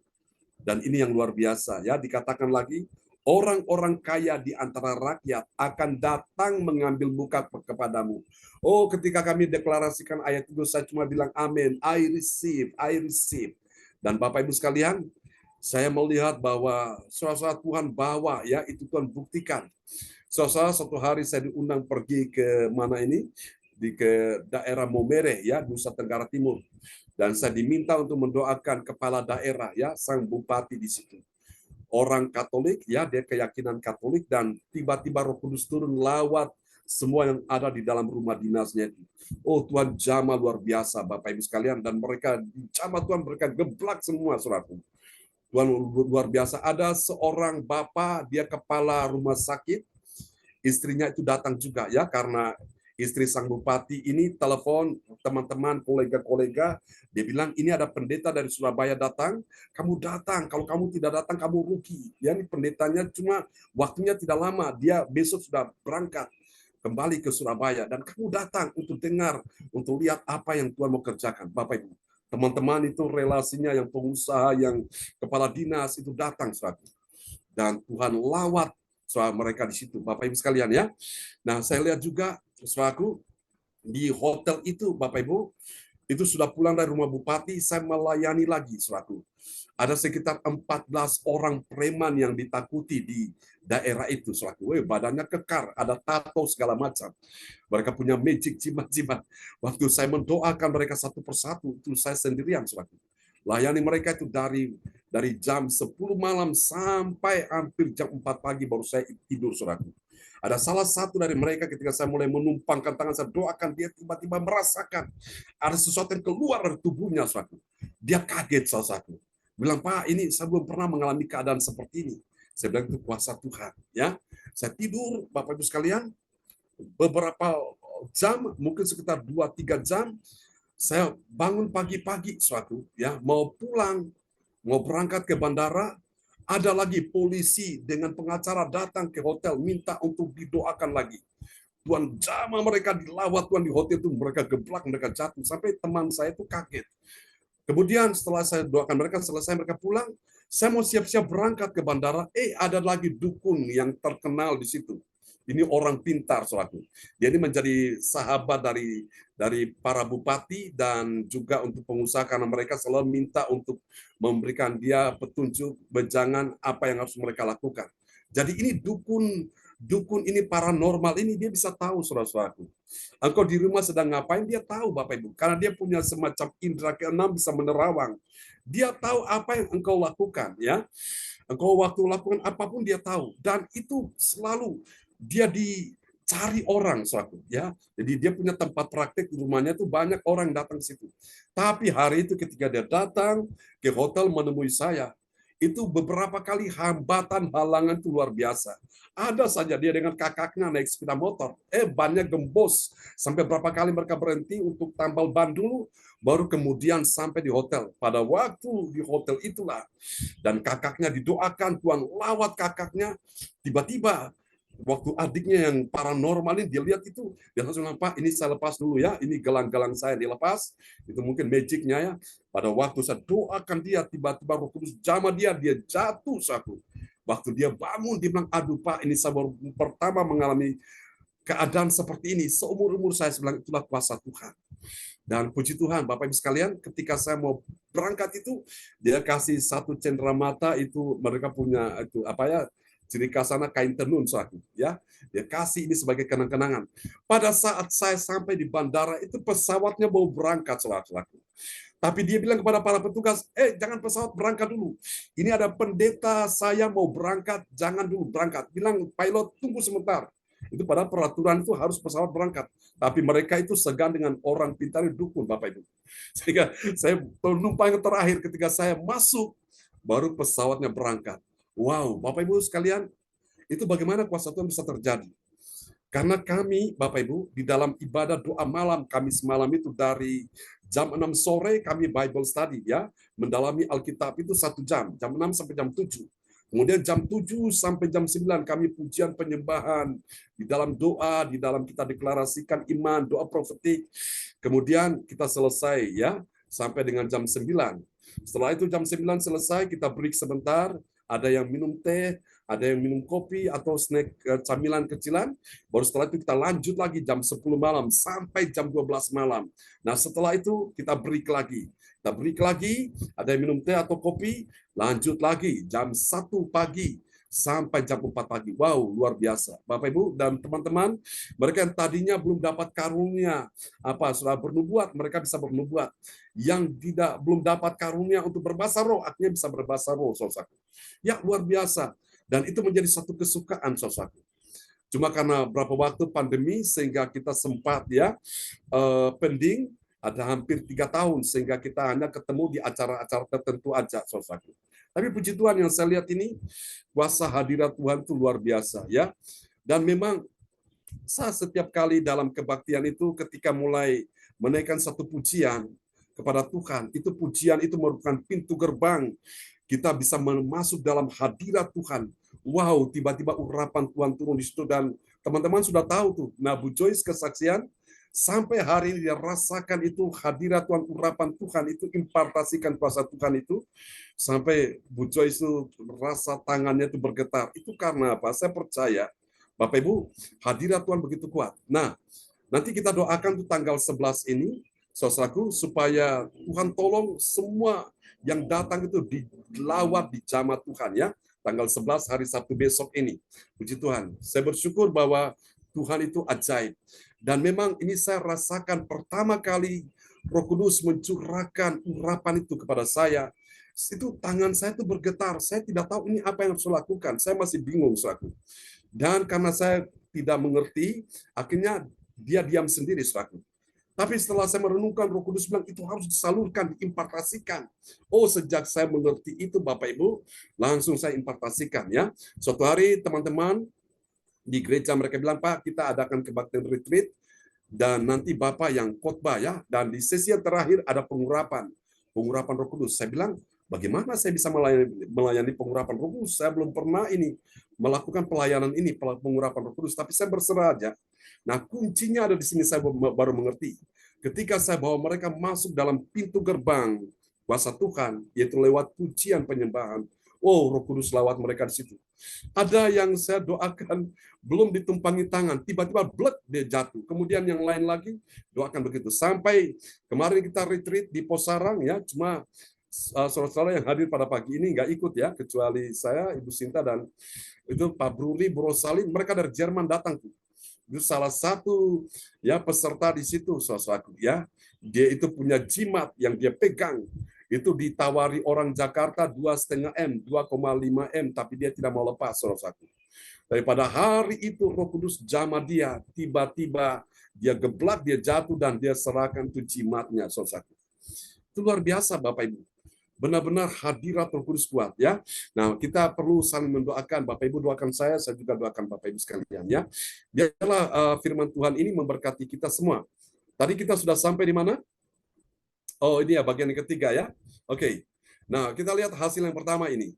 Dan ini yang luar biasa ya, dikatakan lagi, orang-orang kaya di antara rakyat akan datang mengambil muka kepadamu. Oh, ketika kami deklarasikan ayat itu, saya cuma bilang amin, I receive, I receive. Dan Bapak Ibu sekalian, saya melihat bahwa saudara Tuhan bawa ya, itu Tuhan buktikan. Saudara, satu hari saya diundang pergi ke mana ini, ke daerah Momere ya, Nusa Tenggara Timur. Dan saya diminta untuk mendoakan kepala daerah ya, sang bupati di situ. Orang Katolik ya, dia keyakinan Katolik, dan tiba-tiba Roh Kudus turun lawat semua yang ada di dalam rumah dinasnya itu. Oh, Tuhan jamah luar biasa Bapak Ibu sekalian, dan mereka jamah Tuhan, mereka geblak semua saudaraku. Tuhan luar biasa. Ada seorang bapak, dia kepala rumah sakit, istrinya itu datang juga ya, karena istri sang bupati ini telepon teman-teman, kolega-kolega, dia bilang ini ada pendeta dari Surabaya datang, kamu datang, kalau kamu tidak datang kamu rugi. Ya, ini pendetanya cuma waktunya tidak lama, dia besok sudah berangkat kembali ke Surabaya, dan kamu datang untuk dengar, untuk lihat apa yang Tuhan mau kerjakan. Bapak Ibu, teman-teman itu relasinya yang pengusaha, yang kepala dinas itu datang, saudara. Dan Tuhan lawat soal mereka di situ, Bapak Ibu sekalian ya. Nah, saya lihat juga saudaraku di hotel itu, Bapak Ibu, itu sudah pulang dari rumah bupati, saya melayani lagi saudaraku. Ada sekitar 14 orang preman yang ditakuti di daerah itu saudaraku. Badannya kekar, ada tato segala macam. Mereka punya magic jimat-jimat. Waktu saya mendoakan mereka satu persatu, itu saya sendirian saudaraku. Layani mereka itu dari jam 10 malam sampai hampir jam 4 pagi baru saya tidur, saudaraku. Ada salah satu dari mereka ketika saya mulai menumpangkan tangan, saya doakan, dia tiba-tiba merasakan ada sesuatu yang keluar dari tubuhnya, saudaraku. Dia kaget, saudaraku. Bilang, Pak, ini saya belum pernah mengalami keadaan seperti ini. Saya bilang, itu kuasa Tuhan. Ya, saya tidur, Bapak Ibu sekalian, beberapa jam, mungkin sekitar 2-3 jam, saya bangun pagi-pagi suatu ya, mau pulang, mau berangkat ke bandara, ada lagi polisi dengan pengacara datang ke hotel minta untuk didoakan lagi. Tuhan jamah mereka dilawat Tuhan di hotel itu, mereka geblak, mereka jatuh, sampai teman saya itu kaget. Kemudian setelah saya doakan mereka, selesai mereka pulang, saya mau siap-siap berangkat ke bandara, ada lagi dukun yang terkenal di situ. Ini orang pintar, saudaraku. Dia ini menjadi sahabat dari para bupati dan juga untuk pengusaha, karena mereka selalu minta untuk memberikan dia petunjuk, wejangan apa yang harus mereka lakukan. Jadi ini dukun ini paranormal ini, dia bisa tahu, saudara-saudaraku. Engkau di rumah sedang ngapain, dia tahu Bapak Ibu. Karena dia punya semacam indera keenam, bisa menerawang. Dia tahu apa yang engkau lakukan, ya. Engkau waktu lakukan apapun dia tahu, dan itu selalu dia dicari orang, saudaraku, ya. Jadi dia punya tempat praktek di rumahnya itu, banyak orang datang ke situ. Tapi hari itu ketika dia datang ke hotel menemui saya, itu beberapa kali hambatan halangan itu luar biasa. Ada saja dia dengan kakaknya naik sepeda motor, bannya gembos, sampai berapa kali mereka berhenti untuk tambal ban dulu, baru kemudian sampai di hotel. Pada waktu di hotel itulah, dan kakaknya didoakan, Tuhan lawat kakaknya, tiba-tiba waktu adiknya yang paranormal ini dia lihat itu, dia langsung bilang, Pak, ini saya lepas dulu ya, ini gelang-gelang saya dilepas, itu mungkin magicnya ya. Pada waktu saya doakan dia, tiba-tiba Roh Kudus jamah dia jatuh satu. Waktu dia bangun, dia bilang, aduh Pak, ini saya baru pertama mengalami keadaan seperti ini, seumur-umur saya bilang, itulah kuasa Tuhan. Dan puji Tuhan, Bapak Ibu sekalian, ketika saya mau berangkat itu, dia kasih satu cenderamata itu, mereka punya itu apa ya, ciri khas sana kain tenun, saudaraku, ya. Dia kasih ini sebagai kenang-kenangan. Pada saat saya sampai di bandara itu pesawatnya mau berangkat, saudaraku. Tapi dia bilang kepada para petugas, jangan pesawat berangkat dulu. Ini ada pendeta saya mau berangkat, jangan dulu berangkat. Bilang pilot tunggu sebentar. Itu pada peraturan itu harus pesawat berangkat. Tapi mereka itu segan dengan orang pintar dukun, Bapak Ibu. Sehingga saya penumpang yang terakhir ketika saya masuk, baru pesawatnya berangkat. Wow, Bapak Ibu sekalian, itu bagaimana kuasa Tuhan bisa terjadi. Karena kami, Bapak Ibu, di dalam ibadah doa malam Kamis malam itu dari jam 6 sore kami Bible study ya, mendalami Alkitab itu 1 jam, jam 6 sampai jam 7. Kemudian jam 7 sampai jam 9 kami pujian penyembahan di dalam doa, di dalam kita deklarasikan iman, doa profetik. Kemudian kita selesai ya sampai dengan jam 9. Setelah itu jam 9 selesai, kita break sebentar, ada yang minum teh, ada yang minum kopi atau snack camilan kecilan. Baru setelah itu kita lanjut lagi jam 10 malam sampai jam 12 malam. Nah, setelah itu kita break lagi. Kita break lagi, ada yang minum teh atau kopi, lanjut lagi jam 1 pagi sampai jam 4 pagi. Wow, luar biasa. Bapak Ibu dan teman-teman, mereka yang tadinya belum dapat karunia sudah bernubuat, mereka bisa bernubuat. Yang belum dapat karunia untuk berbahasa roh, akhirnya bisa berbahasa roh, saudaraku. Ya, luar biasa. Dan itu menjadi satu kesukaan, saudaraku. Cuma karena berapa waktu pandemi sehingga kita sempat pending, ada hampir 3 tahun sehingga kita hanya ketemu di acara-acara tertentu aja, saudaraku. Tapi puji Tuhan yang saya lihat ini kuasa hadirat Tuhan itu luar biasa ya. Dan memang saya setiap kali dalam kebaktian itu ketika mulai menaikkan satu pujian kepada Tuhan, itu pujian itu merupakan pintu gerbang kita bisa masuk dalam hadirat Tuhan. Wow, tiba-tiba urapan Tuhan turun di situ dan teman-teman sudah tahu tuh. Nah, Bu Joyce kesaksian sampai hari ini dia rasakan itu hadirat Tuhan, urapan Tuhan itu impartasikan kuasa Tuhan itu sampai Bu Joyce itu rasa tangannya itu bergetar. Itu karena apa? Saya percaya Bapak Ibu, hadirat Tuhan begitu kuat. Nah, nanti kita doakan tuh tanggal 11 ini, saudaraku, supaya Tuhan tolong semua yang datang itu dilawat, dijamah Tuhan ya. Tanggal 11 hari Sabtu besok ini. Puji Tuhan. Saya bersyukur bahwa Tuhan itu ajaib. Dan memang ini saya rasakan pertama kali Roh Kudus mencurahkan urapan itu kepada saya. Itu tangan saya itu bergetar. Saya tidak tahu ini apa yang harus saya lakukan. Saya masih bingung, saudaraku. Dan karena saya tidak mengerti, akhirnya dia diam sendiri, saudaraku. Tapi setelah saya merenungkan, Roh Kudus bilang itu harus disalurkan, diimpartasikan. Oh, sejak saya mengerti itu, Bapak Ibu, langsung saya impartasikan ya. Suatu hari teman-teman di gereja mereka bilang, Pak, kita adakan kebaktian retreat dan nanti Bapak yang khotbah ya. Dan di sesi yang terakhir ada pengurapan Roh Kudus. Saya bilang, bagaimana saya bisa melayani pengurapan Roh Kudus? Saya belum pernah melakukan pelayanan ini, pengurapan Roh Kudus, tapi saya berserah aja. Nah, kuncinya ada di sini, saya baru mengerti. Ketika saya bawa mereka masuk dalam pintu gerbang kuasa Tuhan, yaitu lewat pujian penyembahan. Oh, Roh Kudus lawat mereka di situ. Ada yang saya doakan belum ditumpangi tangan, tiba-tiba blek dia jatuh. Kemudian yang lain lagi doakan begitu. Sampai kemarin kita retreat di Posarang ya, cuma saudara-saudara yang hadir pada pagi ini nggak ikut ya, kecuali saya, Ibu Sinta dan itu Pak Bruli, Bu Rosalin, mereka dari Jerman datang tuh. Itu salah satu ya peserta di situ, saudaraku ya. Dia itu punya jimat yang dia pegang. Itu ditawari orang Jakarta 2,5 M, 2,5 M, tapi dia tidak mau lepas, saudaraku. Daripada hari itu Roh Kudus jamah dia, tiba-tiba dia geblak, dia jatuh dan dia serahkan itu jimatnya, saudaraku. Itu luar biasa, Bapak Ibu. Benar-benar hadirat Roh Kudus kuat ya. Nah, kita perlu saling mendoakan. Bapak Ibu doakan saya juga doakan Bapak Ibu sekalian ya. Biarlah firman Tuhan ini memberkati kita semua. Tadi kita sudah sampai di mana? Oh, ini ya bagian yang ketiga ya. Oke. Nah, kita lihat hasil yang pertama ini.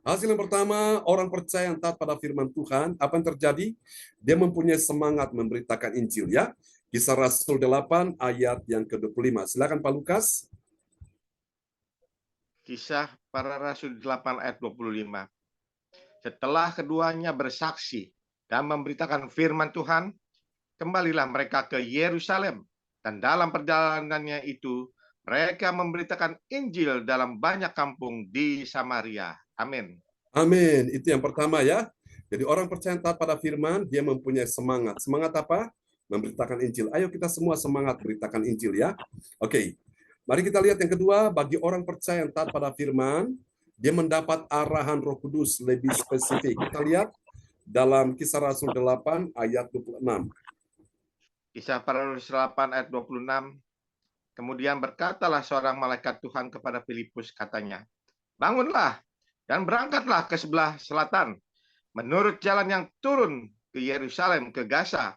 Hasil yang pertama, orang percaya yang taat pada firman Tuhan, apa yang terjadi? Dia mempunyai semangat memberitakan Injil ya. Kisah Rasul 8 ayat yang ke-25. Silakan Pak Lukas. Kisah para Rasul 8 ayat 25. Setelah keduanya bersaksi dan memberitakan firman Tuhan, kembalilah mereka ke Yerusalem. Dan dalam perjalanannya itu, mereka memberitakan Injil dalam banyak kampung di Samaria. Amin. Amin. Itu yang pertama ya. Jadi orang percaya taat pada firman, dia mempunyai semangat. Semangat apa? Memberitakan Injil. Ayo kita semua semangat beritakan Injil ya. Oke. Mari kita lihat yang kedua, bagi orang percaya yang taat pada firman, dia mendapat arahan Roh Kudus lebih spesifik. Kita lihat dalam Kisah Rasul 8 ayat 26. Kisah para Rasul 8 ayat 26. Kemudian berkatalah seorang malaikat Tuhan kepada Filipus, katanya, bangunlah dan berangkatlah ke sebelah selatan, menurut jalan yang turun ke Yerusalem, ke Gaza.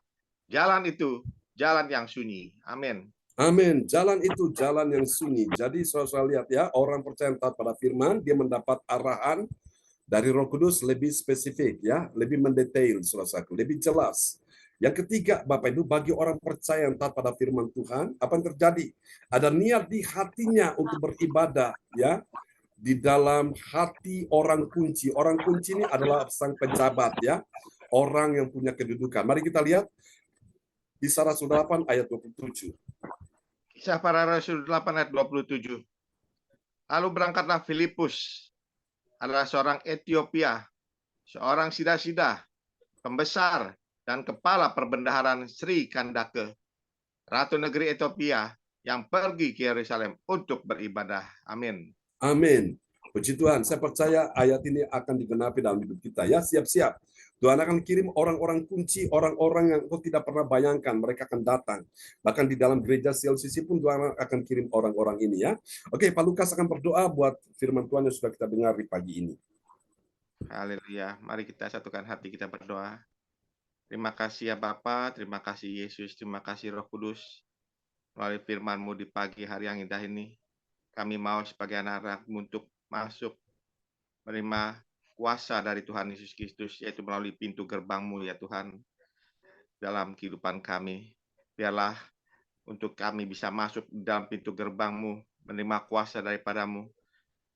Jalan itu jalan yang sunyi. Amin. Amin. Jalan itu jalan yang sunyi. Jadi saudara lihat ya, orang percaya taat pada firman, dia mendapat arahan dari Roh Kudus lebih spesifik ya, lebih mendetail saudaraku, lebih jelas. Yang ketiga, Bapak Ibu, bagi orang percaya yang taat pada firman Tuhan, apa yang terjadi? Ada niat di hatinya untuk beribadah ya. Di dalam hati orang kunci. Orang kunci ini adalah sang pejabat ya. Orang yang punya kedudukan. Mari kita lihat Kisah Rasul 8 ayat 27. Kisah Para Rasul 8 ayat 27. Lalu berangkatlah Filipus, adalah seorang Etiopia, seorang sida-sida, pembesar, dan kepala perbendaharaan Sri Kandake, Ratu negeri Ethiopia, yang pergi ke Yerusalem untuk beribadah. Amin. Amin. Puji Tuhan, saya percaya ayat ini akan digenapi dalam hidup kita. Ya, siap-siap. Tuhan akan kirim orang-orang kunci, orang-orang yang kau tidak pernah bayangkan, mereka akan datang. Bahkan di dalam gereja CLCC pun Tuhan akan kirim orang-orang ini ya. Oke, Pak Lukas akan berdoa buat firman Tuhan yang sudah kita dengar di pagi ini. Haleluya. Mari kita satukan hati, kita berdoa. Terima kasih ya Bapa, terima kasih Yesus, terima kasih Roh Kudus. Melalui firman-Mu di pagi hari yang indah ini, kami mau sebagai anak-anak untuk masuk menerima kuasa dari Tuhan Yesus Kristus, yaitu melalui pintu gerbang-Mu ya Tuhan, dalam kehidupan kami. Biarlah untuk kami bisa masuk dalam pintu gerbang-Mu, menerima kuasa daripada-Mu.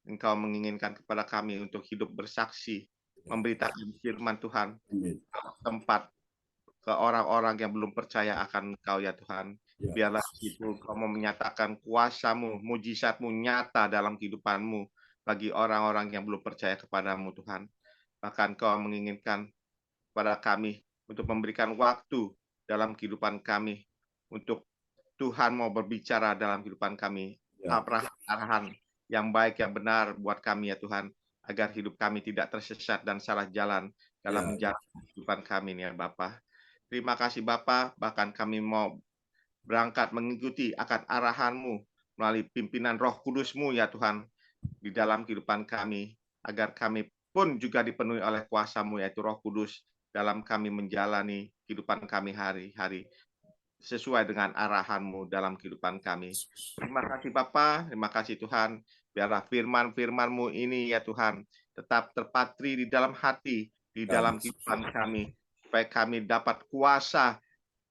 Engkau menginginkan kepada kami untuk hidup bersaksi, memberitakan firman Tuhan, Amin. tempat ke orang-orang yang belum percaya akan Engkau ya Tuhan. Ya. Biarlah itu Engkau mau menyatakan kuasa-Mu, mujizat-Mu nyata dalam kehidupan-Mu bagi orang-orang yang belum percaya kepada-Mu Tuhan. Bahkan Engkau menginginkan kepada kami untuk memberikan waktu dalam kehidupan kami, untuk Tuhan mau berbicara dalam kehidupan kami, Ya. arahan yang baik, yang benar buat kami ya Tuhan, agar hidup kami tidak tersesat dan salah jalan dalam menjalani kehidupan kami ya Bapa. Terima kasih Bapa, bahkan kami mau berangkat mengikuti akan arahan-Mu melalui pimpinan Roh Kudus-Mu ya Tuhan di dalam kehidupan kami, agar kami pun juga dipenuhi oleh kuasa-Mu yaitu Roh Kudus dalam kami menjalani kehidupan kami hari-hari sesuai dengan arahan-Mu dalam kehidupan kami. Terima kasih Bapa, terima kasih Tuhan. Biarlah firman-firman-Mu ini ya Tuhan tetap terpatri di dalam hati, di dalam kehidupan kami, supaya kami dapat kuasa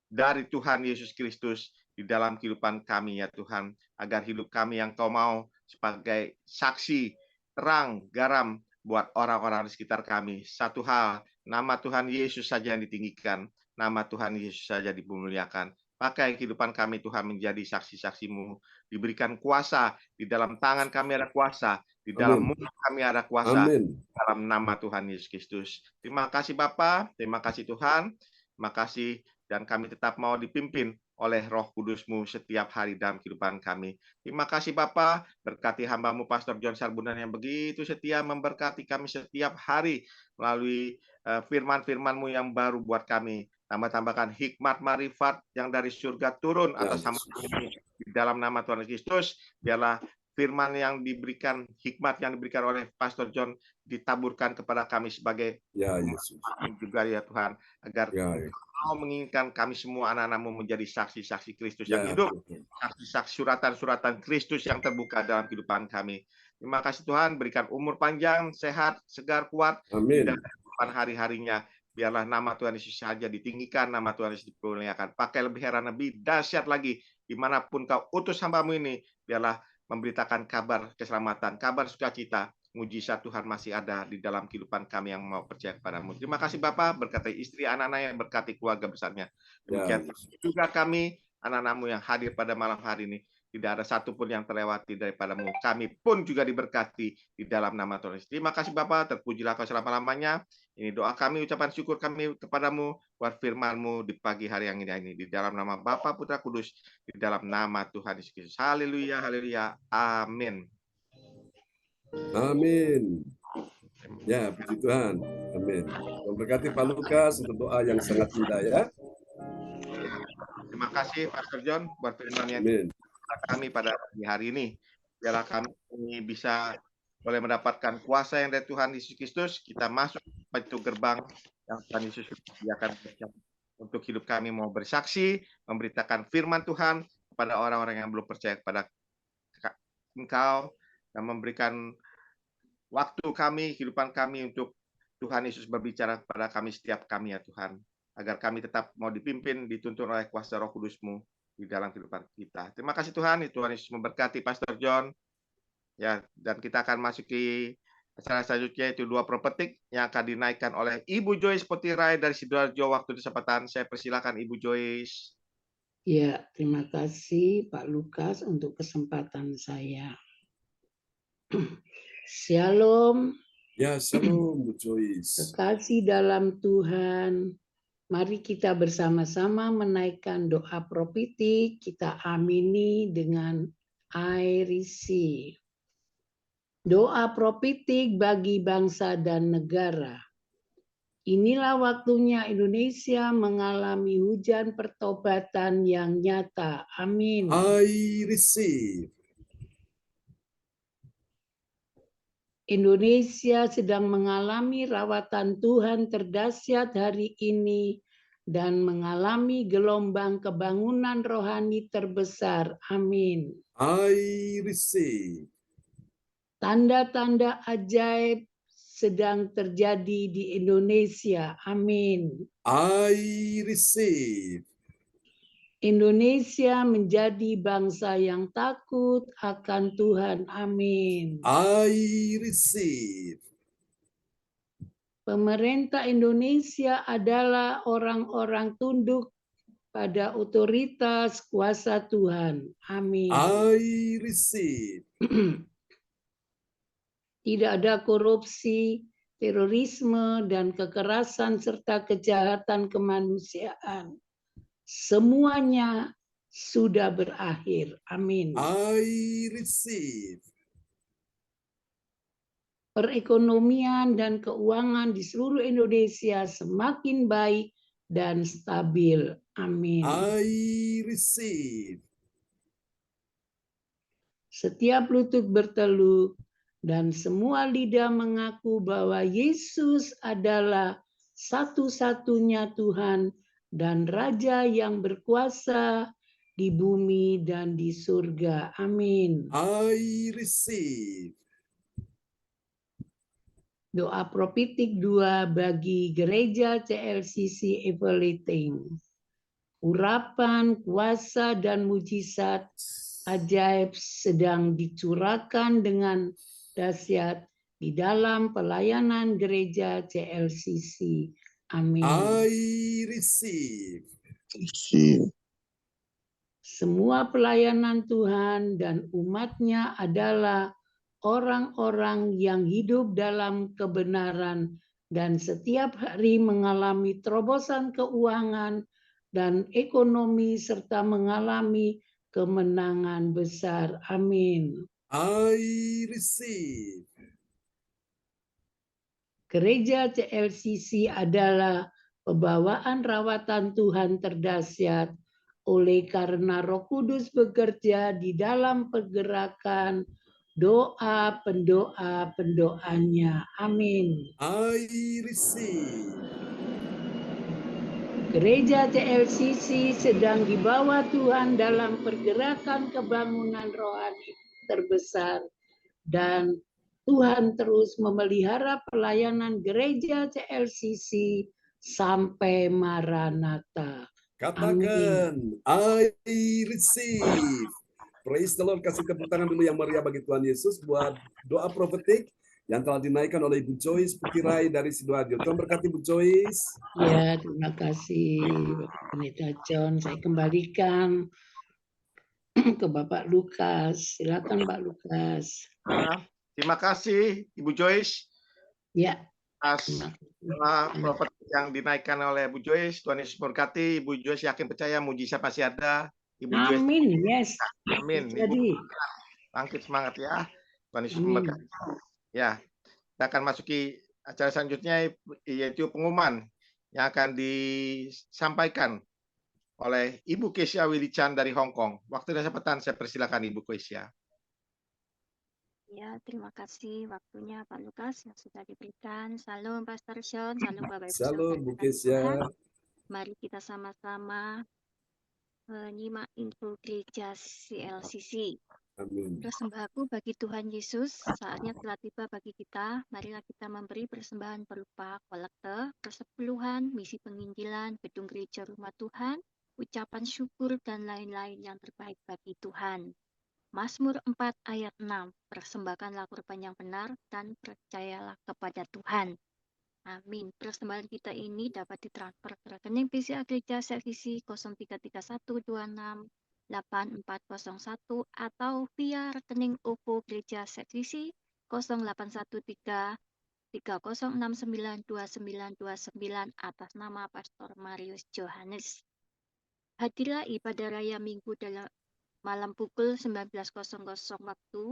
dari Tuhan Yesus Kristus di dalam kehidupan kami ya Tuhan, agar hidup kami yang Kau mau sebagai saksi, terang, garam buat orang-orang di sekitar kami. Satu hal, nama Tuhan Yesus saja yang ditinggikan, nama Tuhan Yesus saja dimuliakan. Pakai kehidupan kami Tuhan menjadi saksi-saksi-Mu. Diberikan kuasa, di dalam tangan kami ada kuasa, di dalam mulut kami ada kuasa. Amin. Dalam nama Tuhan Yesus Kristus. Terima kasih Bapa, terima kasih Tuhan, terima kasih, dan kami tetap mau dipimpin oleh Roh Kudus-Mu setiap hari dalam kehidupan kami. Terima kasih Bapa, berkati hamba-Mu Pastor John Sarbunan yang begitu setia memberkati kami setiap hari melalui firman-firman-Mu yang baru buat kami. Tambah-tambahkan hikmat marifat yang dari surga turun atas hamba kami di dalam nama Tuhan Yesus Kristus. Biarlah firman yang diberikan, hikmat yang diberikan oleh Pastor John ditaburkan kepada kami sebagai Yesus juga ya Tuhan, agar Kau menginginkan kami semua anak-anak-Mu menjadi saksi-saksi Kristus yang hidup, saksi-saksi suratan-suratan Kristus yang terbuka dalam kehidupan kami. Terima kasih Tuhan, berikan umur panjang, sehat, segar, kuat di dalam kehidupan hari-harinya. Biarlah nama Tuhan Yesus saja ditinggikan, nama Tuhan Yesus dimuliakan. Pakai lebih heran, lebih dahsyat lagi, dimanapun Kau utus hamba-Mu ini, biarlah memberitakan kabar keselamatan, kabar sukacita, mujizat Tuhan masih ada di dalam kehidupan kami yang mau percaya kepada-Mu. Terima kasih Bapa, berkati istri anak-anak yang berkati keluarga besarnya. Demikian juga kami, anak-anak-Mu yang hadir pada malam hari ini. Tidak ada satupun yang terlewati daripada-Mu. Kami pun juga diberkati di dalam nama Tuhan Yesus. Terima kasih Bapa, terpujilah Kau selama-lamanya. Ini doa kami, ucapan syukur kami kepada-Mu buat firman-Mu di pagi hari yang indah ini. Di dalam nama Bapa, Putra, Kudus, di dalam nama Tuhan Yesus Kristus. Haleluya, haleluya, amin. Amin. Ya, puji Tuhan. Amin. Memberkati Pak Lukas untuk doa yang sangat indah ya. Terima kasih Pastor John buat firman yang kami pada hari ini. Biarlah kami bisa boleh mendapatkan kuasa yang dari Tuhan Yesus Kristus. Kita masuk pintu gerbang yang Tuhan Yesus sediakan untuk hidup kami, mau bersaksi, memberitakan firman Tuhan kepada orang-orang yang belum percaya kepada Engkau, dan memberikan waktu kami, kehidupan kami untuk Tuhan Yesus berbicara kepada kami, setiap kami ya Tuhan, agar kami tetap mau dipimpin, dituntun oleh kuasa Roh Kudus-Mu di dalam kehidupan kita. Terima kasih Tuhan, Tuhan Yesus memberkati Pastor John. Ya, dan kita akan masuki acara selanjutnya, yaitu Doa Prophetik yang akan dinaikkan oleh Ibu Joyce Potirai dari Sidoarjo. Waktu kesempatan saya persilakan Ibu Joyce. Ya, terima kasih Pak Lukas untuk kesempatan saya. Shalom. Ya, shalom Bu Joyce. Kekasih dalam Tuhan, mari kita bersama-sama menaikkan doa prophetik. Kita amini dengan I receive. Doa prophetik bagi bangsa dan negara. Inilah waktunya Indonesia mengalami hujan pertobatan yang nyata. Amin. I receive. Indonesia sedang mengalami rawatan Tuhan terdahsyat hari ini dan mengalami gelombang kebangunan rohani terbesar. Amin. I receive. Tanda-tanda ajaib sedang terjadi di Indonesia. Amin. I receive. Indonesia menjadi bangsa yang takut akan Tuhan. Amin. I receive. Pemerintah Indonesia adalah orang-orang tunduk pada otoritas kuasa Tuhan. Amin. I receive. Tidak ada korupsi, terorisme, dan kekerasan serta kejahatan kemanusiaan. Semuanya sudah berakhir. Amin. I receive. Perekonomian dan keuangan di seluruh Indonesia semakin baik dan stabil. Amin. I receive. Setiap lutut berteluk dan semua lidah mengaku bahwa Yesus adalah satu-satunya Tuhan dan Raja yang berkuasa di bumi dan di surga. Amin. I receive. Doa prophetik 2 bagi gereja CLCC Everything. Urapan, kuasa, dan mujizat ajaib sedang dicurahkan dengan dahsyat di dalam pelayanan gereja CLCC. Amin. I receive. Semua pelayanan Tuhan dan umat-Nya adalah orang-orang yang hidup dalam kebenaran dan setiap hari mengalami terobosan keuangan dan ekonomi serta mengalami kemenangan besar. Amin. I receive. Gereja CLCC adalah pembawaan rawatan Tuhan terdahsyat oleh karena Roh Kudus bekerja di dalam pergerakan doa pendoa-pendoanya. Amin. I receive. Gereja CLCC sedang dibawa Tuhan dalam pergerakan kebangunan rohani terbesar dan Tuhan terus memelihara pelayanan gereja CLCC sampai Maranatha. Katakan, I receive. Praise the Lord. Kasih tepuk tangan dulu yang meriah bagi Tuhan Yesus buat doa profetik yang telah dinaikkan oleh Ibu Joyce Putirai dari Sidoarjo. Tuhan berkati Bu Joyce. Ya, terima kasih Bapak Pendeta John. Saya kembalikan ke Bapak Lukas. Silakan Pak Lukas. Terima kasih Ibu Joyce. Ya. Atas profetik yang dinaikkan oleh Bu Joyce. Tuhan Yesus berkati. Ibu Joyce yakin percaya mujizat masih ada. Ibu Joyce. Amin, yes. Amin. Jadi. Bangkit semangat ya. Tuhan Yesus memberkati. Ya, kita akan masuki acara selanjutnya, yaitu pengumuman yang akan disampaikan oleh Ibu Kesia Willy Chan dari Hong Kong. Waktu dan kesempatan saya persilakan Ibu Kesia. Ya, terima kasih waktunya Pak Lukas yang sudah diberikan. Salam Pastor Sean, salam Bapak Ibu Shalom Saudara Bu dan Tuhan. Kesia. Mari kita sama-sama menyimak info gereja CLCC. Amin. Persembahanku bagi Tuhan Yesus, saatnya telah tiba bagi kita. Marilah kita memberi persembahan berupa kolekte, persepuluhan, misi penginjilan, gedung gereja rumah Tuhan, ucapan syukur, dan lain-lain yang terbaik bagi Tuhan. Mazmur 4 ayat 6, persembahkanlah korban yang benar dan percayalah kepada Tuhan. Amin. Persembahan kita ini dapat ditransfer ke rekening BCA Gereja Seksisi 0331268401 atau via rekening OVO Gereja Seksisi 0813069299 atas nama Pastor Marius Johannes. Hadirlah ibadah raya Minggu dalam malam pukul 19.00 waktu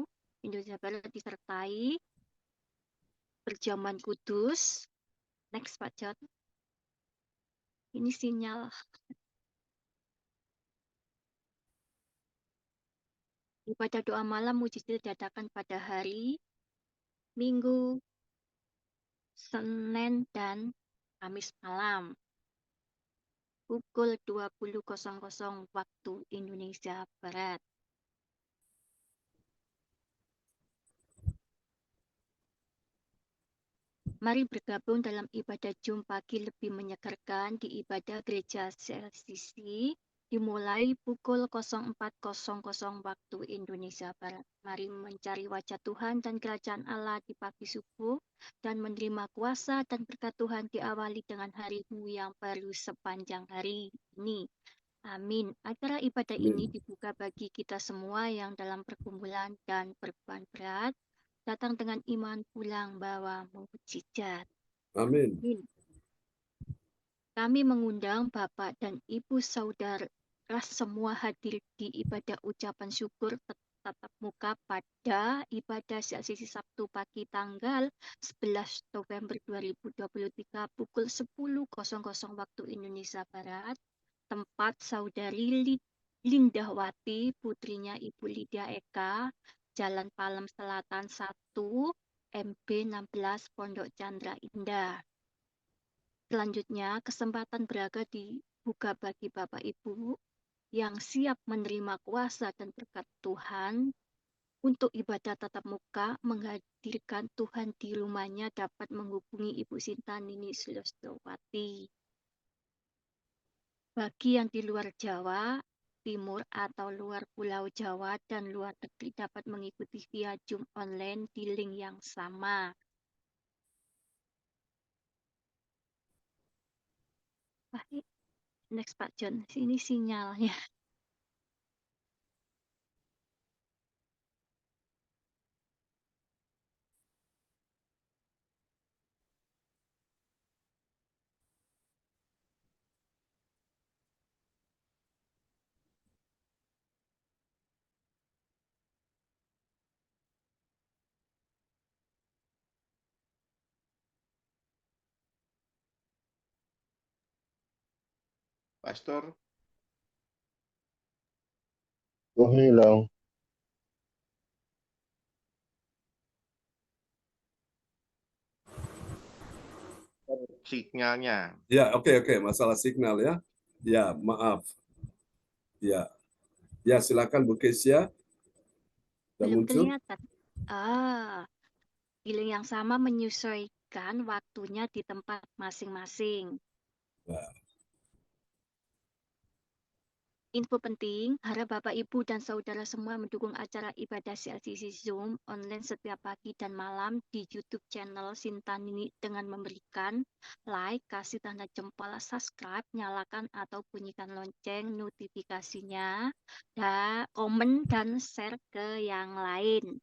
Indonesia Barat disertai perjamuan kudus. Next Pak John. Ini sinyal. Ibadah doa malam mujizat diadakan pada hari Minggu, Senin, dan Kamis malam. Pukul 20.00 waktu Indonesia Barat. Mari bergabung dalam ibadah Jum pagi lebih menyegarkan di ibadah gereja CLCC dimulai pukul 04.00 waktu Indonesia Barat. Mari mencari wajah Tuhan dan kerajaan Allah di pagi subuh dan menerima kuasa dan berkat Tuhan diawali dengan hari-Mu yang baru sepanjang hari ini. Amin. Acara ibadah ini dibuka bagi kita semua yang dalam pergumulan dan beban berat, datang dengan iman pulang bawa mukjizat. Amin. Kami mengundang Bapak dan Ibu Saudara semua hadir di ibadah ucapan syukur tatap muka pada ibadah sesi Sabtu pagi tanggal 11 November 2023 pukul 10.00 waktu Indonesia Barat. Tempat Saudari Lindahwati, putrinya Ibu Lydia Eka, Jalan Palem Selatan 1, MB 16, Pondok Chandra Indah. Selanjutnya, kesempatan beragam dibuka bagi Bapak Ibu yang siap menerima kuasa dan berkat Tuhan untuk ibadah tatap muka menghadirkan Tuhan di rumahnya dapat menghubungi Ibu Sinta Nini Sulastowati. Bagi yang di luar Jawa, Timur atau luar Pulau Jawa dan luar negeri dapat mengikuti via Zoom online di link yang sama. Baik, next Pak John, sini sinyalnya. Pastor. Oh, hilang. Sinyalnya. Ya, oke. Masalah signal ya. Ya, maaf. Ya. Ya, silakan Bu Kesia. Belum muncul. kelihatan. Di link yang sama menyesuaikan waktunya di tempat masing-masing. Nah. Info penting, harap Bapak, Ibu, dan Saudara semua mendukung acara ibadah CLCC Zoom online setiap pagi dan malam di YouTube channel Sinta Nini dengan memberikan like, kasih tanda jempol, subscribe, nyalakan atau bunyikan lonceng notifikasinya, dan komen dan share ke yang lain.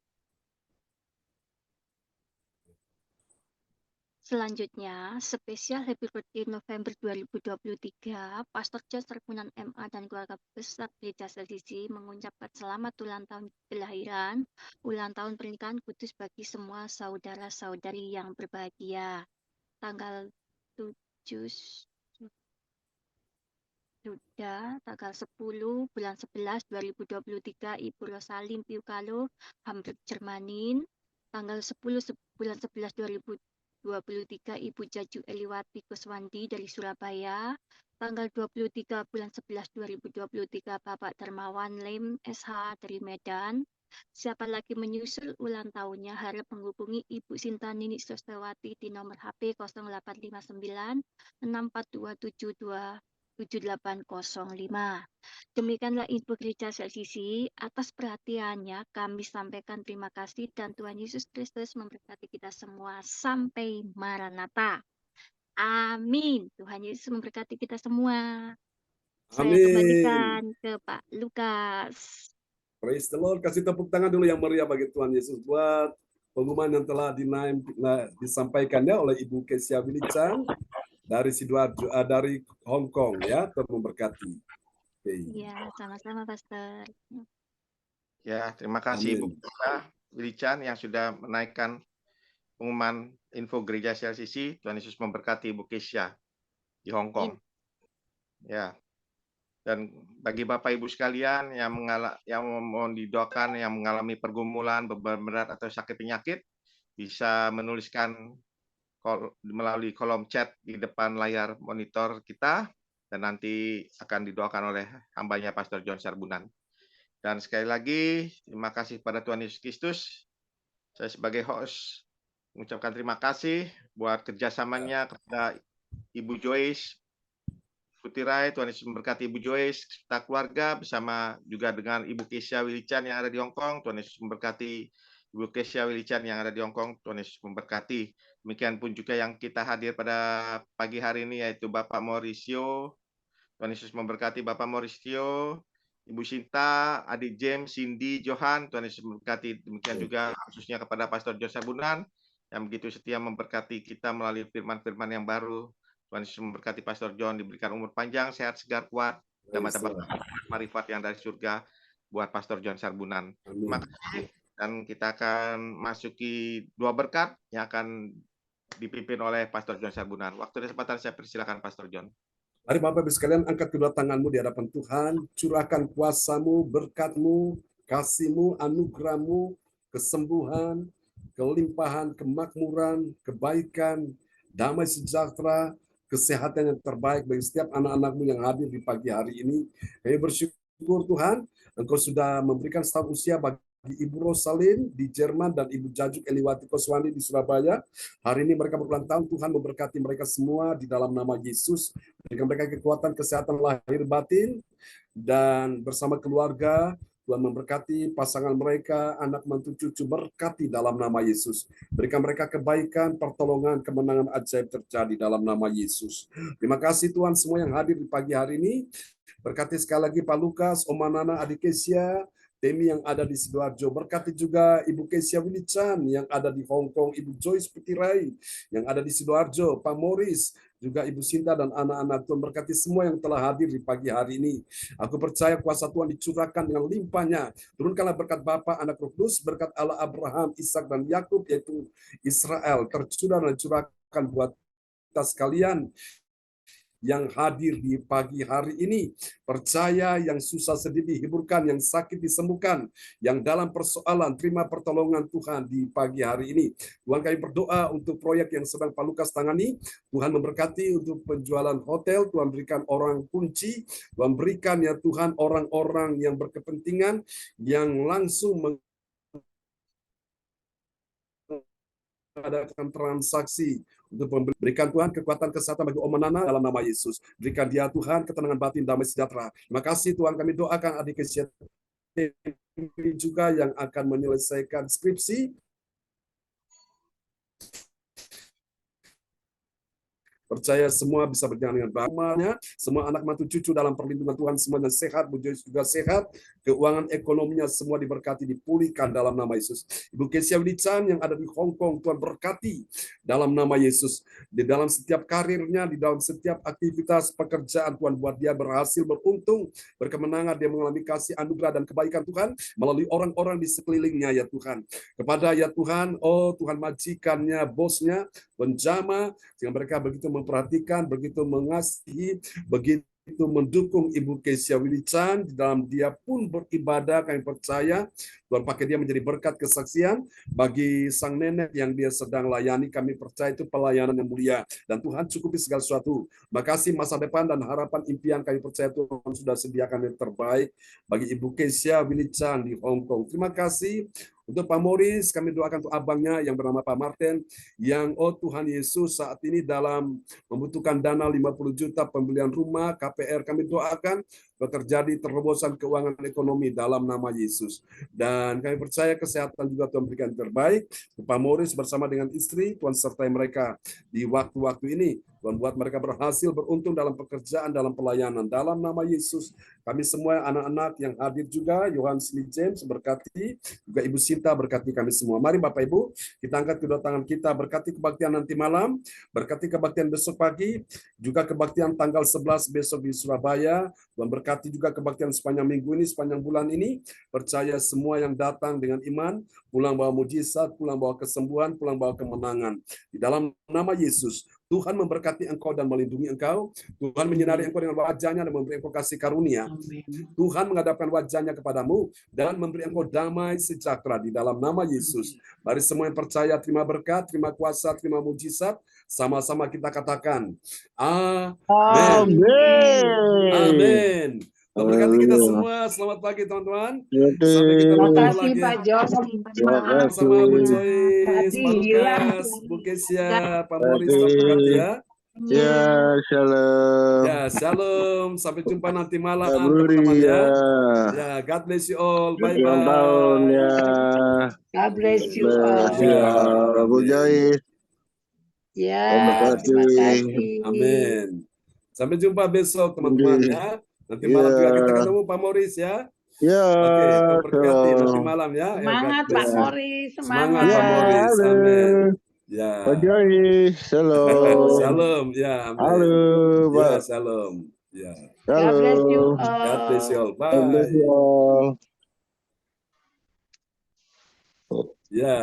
Selanjutnya, spesial Happy Birthday November 2023, Pastor Jos Terpunan MA dan keluarga besar Gereja CLCC mengucapkan selamat ulang tahun kelahiran, ulang tahun pernikahan kudus bagi semua saudara-saudari yang berbahagia. Tanggal 7 Sudah, tanggal 10 bulan 11 2023 Ibu Rosalim Piukalo, Hamburg, Jermanin. Tanggal 10 bulan 11 2023 Ibu Jaju Eliwati Kuswandi dari Surabaya. Tanggal 23 bulan 11 2023 Bapak Darmawan Lem SH dari Medan. Siapa lagi menyusul ulang tahunnya harap menghubungi Ibu Sinta Nini Sostawati di nomor HP 0859 64272 7805. Demikianlah info Gereja LCC. Atas perhatiannya kami sampaikan terima kasih dan Tuhan Yesus Kristus memberkati kita semua sampai Maranatha. Amin. Tuhan Yesus memberkati kita semua. Saya Amin. kembalikan ke Pak Lukas. Praise the Lord. Kasih tepuk tangan dulu yang meriah bagi Tuhan Yesus buat pengumuman yang telah disampaikannya oleh Ibu Kesia Wilichan dari Sidoarjo, dari Hong Kong ya. Tuhan memberkati. Ya, sama-sama Pastor. Ya, terima kasih Ibu Wilichan yang sudah menaikkan pengumuman info Gereja CLCC. Tuhan Yesus memberkati Ibu Kesia di Hong Kong. Ya. Dan bagi Bapak Ibu sekalian yang mohon didoakan, yang mengalami pergumulan, beban berat atau sakit penyakit, bisa menuliskan melalui kolom chat di depan layar monitor kita, dan nanti akan didoakan oleh hambanya Pastor John Sarbunan. Dan sekali lagi, terima kasih pada Tuhan Yesus Kristus. Saya sebagai host mengucapkan terima kasih buat kerjasamanya kepada Ibu Joyce Putirai. Tuhan Yesus memberkati Ibu Joyce serta keluarga, bersama juga dengan Ibu Kesia Wilichan yang ada di Hong Kong. Tuhan Yesus memberkati Ibu Kesia Wilichan yang ada di Hong Kong. Tuhan Yesus memberkati. Demikian pun juga yang kita hadir pada pagi hari ini, yaitu Bapak Mauricio. Tuhan Yesus memberkati Bapak Mauricio, Ibu Sinta, Adik James, Cindy, Johan. Tuhan Yesus memberkati. Demikian juga khususnya kepada Pastor John Sarbunan yang begitu setia memberkati kita melalui firman-firman yang baru. Tuhan Yesus memberkati Pastor John, diberikan umur panjang, sehat, segar, kuat, dan mendapat marifat yang dari surga buat Pastor John Sarbunan. Terima kasih. Dan kita akan masuki dua berkat yang akan dipimpin oleh Pastor John Sarbunan. Waktu dan kesempatan saya persilakan Pastor John. Mari Bapak Ibu sekalian, angkat kedua tanganmu di hadapan Tuhan, curahkan kuasamu, berkatmu, kasihmu, anugerahmu, kesembuhan, kelimpahan, kemakmuran, kebaikan, damai sejahtera, kesehatan yang terbaik bagi setiap anak-anakmu yang hadir di pagi hari ini. Kami bersyukur Tuhan, Engkau sudah memberikan setahun usia bagi Ibu Rosalin di Jerman dan Ibu Jajuk Eliwati Kuswandi di Surabaya. Hari ini mereka berulang tahun. Tuhan memberkati mereka semua di dalam nama Yesus. Berikan mereka kekuatan, kesehatan lahir batin, dan bersama keluarga Tuhan memberkati pasangan mereka, anak mantu cucu, berkati dalam nama Yesus. Berikan mereka kebaikan, pertolongan, kemenangan ajaib terjadi dalam nama Yesus. Terima kasih Tuhan semua yang hadir di pagi hari ini. Berkati sekali lagi Pak Lukas, Om Manana, Adik Kesia, Temi yang ada di Sidoarjo. Berkati juga Ibu Kesia Wilichan yang ada di Hong Kong, Ibu Joyce Putirai yang ada di Sidoarjo, Pak Morris, juga Ibu Sinta dan anak-anak. Tuhan berkati semua yang telah hadir di pagi hari ini. Aku percaya kuasa Tuhan dicurahkan dengan limpahnya. Turunkanlah berkat Bapa, Anak, Roh Kudus, berkat Allah Abraham, Ishak dan Yakub, yaitu Israel, tercurah dan dicurahkan buat kita sekalian yang hadir di pagi hari ini. Percaya, yang susah sedih dihiburkan, yang sakit disembuhkan, yang dalam persoalan terima pertolongan Tuhan di pagi hari ini. Tuhan, kami berdoa untuk proyek yang sedang Pak Lukas tangani. Tuhan memberkati untuk penjualan hotel. Tuhan berikan orang kunci. Tuhan berikan ya Tuhan orang-orang yang berkepentingan yang langsung mengadakan transaksi untuk memberikan Tuhan kekuatan kesehatan bagi Om Nana dalam nama Yesus. Berikan dia Tuhan ketenangan batin, damai sejahtera. Terima kasih Tuhan, kami doakan adik Kesia juga yang akan menyelesaikan skripsi. Percaya semua bisa berjalan dengan baik. Semua anak mantu cucu dalam perlindungan Tuhan semuanya sehat, Bu Joyce juga sehat. Keuangan ekonominya semua diberkati, dipulihkan dalam nama Yesus. Ibu Kesia Wilichan yang ada di Hong Kong, Tuhan berkati dalam nama Yesus. Di dalam setiap karirnya, di dalam setiap aktivitas pekerjaan, Tuhan buat dia berhasil, beruntung, berkemenangan. Dia mengalami kasih, anugerah, dan kebaikan Tuhan melalui orang-orang di sekelilingnya ya Tuhan. Kepada ya Tuhan, oh Tuhan majikannya, bosnya, penjama, sehingga mereka begitu memperhatikan, begitu mengasihi, begitu itu mendukung Ibu Kesia Wilichan di dalam dia pun beribadah. Kami percaya Tuhan pakai dia menjadi berkat kesaksian bagi sang nenek yang dia sedang layani. Kami percaya itu pelayanan yang mulia dan Tuhan cukupi segala sesuatu. Makasih masa depan dan harapan impian kami percaya Tuhan sudah sediakan yang terbaik bagi Ibu Kesia Wilichan di Hong Kong. Terima kasih. Untuk Pak Morris, kami doakan untuk abangnya yang bernama Pak Martin, yang Tuhan Yesus saat ini dalam membutuhkan dana 50 juta pembelian rumah, KPR, kami doakan terjadi terobosan keuangan ekonomi dalam nama Yesus. Dan kami percaya kesehatan juga Tuhan berikan yang terbaik. Pak Morris bersama dengan istri, Tuhan sertai mereka di waktu-waktu ini. Tuhan buat mereka berhasil beruntung dalam pekerjaan, dalam pelayanan. Dalam nama Yesus, kami semua anak-anak yang hadir juga, Yohanes Lee James berkati, juga Ibu Sinta berkati kami semua. Mari Bapak Ibu, kita angkat kedua tangan kita, berkati kebaktian nanti malam, berkati kebaktian besok pagi, juga kebaktian tanggal 11 besok di Surabaya. Tuhan berkati juga kebaktian sepanjang minggu ini, sepanjang bulan ini. Percaya semua yang datang dengan iman, pulang bawa mujizat, pulang bawa kesembuhan, pulang bawa kemenangan. Di dalam nama Yesus, Tuhan memberkati engkau dan melindungi engkau. Tuhan menyinari engkau dengan wajahnya dan memberi engkau kasih karunia. Amin. Tuhan menghadapkan wajahnya kepadamu dan memberi engkau damai sejahtera di dalam nama Yesus. Mari semua yang percaya terima berkat, terima kuasa, terima mujizat. Sama-sama kita katakan, amin. Amin. Tuhan berkati kita semua. Selamat pagi teman-teman. Sampai kita Terima bertemu kasih lagi. Pak Jos. Maaf Sama Bu Joyce, tadi Pak hilang. Lukas, Bu Kesia, Pak Morris, Tuhan berkati ya. Ya, shalom. Ya, shalom. Sampai jumpa nanti malam Pak teman-teman Budi ya. ya. Ya, God bless you all. Ulang tahun Bye-bye. ya. God bless you Bless you all. all. Bu Joyce. Ya, Terima terima kasih. kasih. Amin. Sampai jumpa besok teman-teman ya. Nanti malam juga kita ketemu Pak Morris ya. Ya, Oke, Tuhan berkati nanti shalom. malam ya. Ya, God Semangat bless Pak you. Morris, Semangat semangat. Pak Morris. halo. Amin. Ya. Pak Joyce, shalom. Shalom. Ya, amin. Halo, Ya, Pak. shalom. Ya. God bless you Shalom. God bless you all. all. God bless Bye. you all. Ya.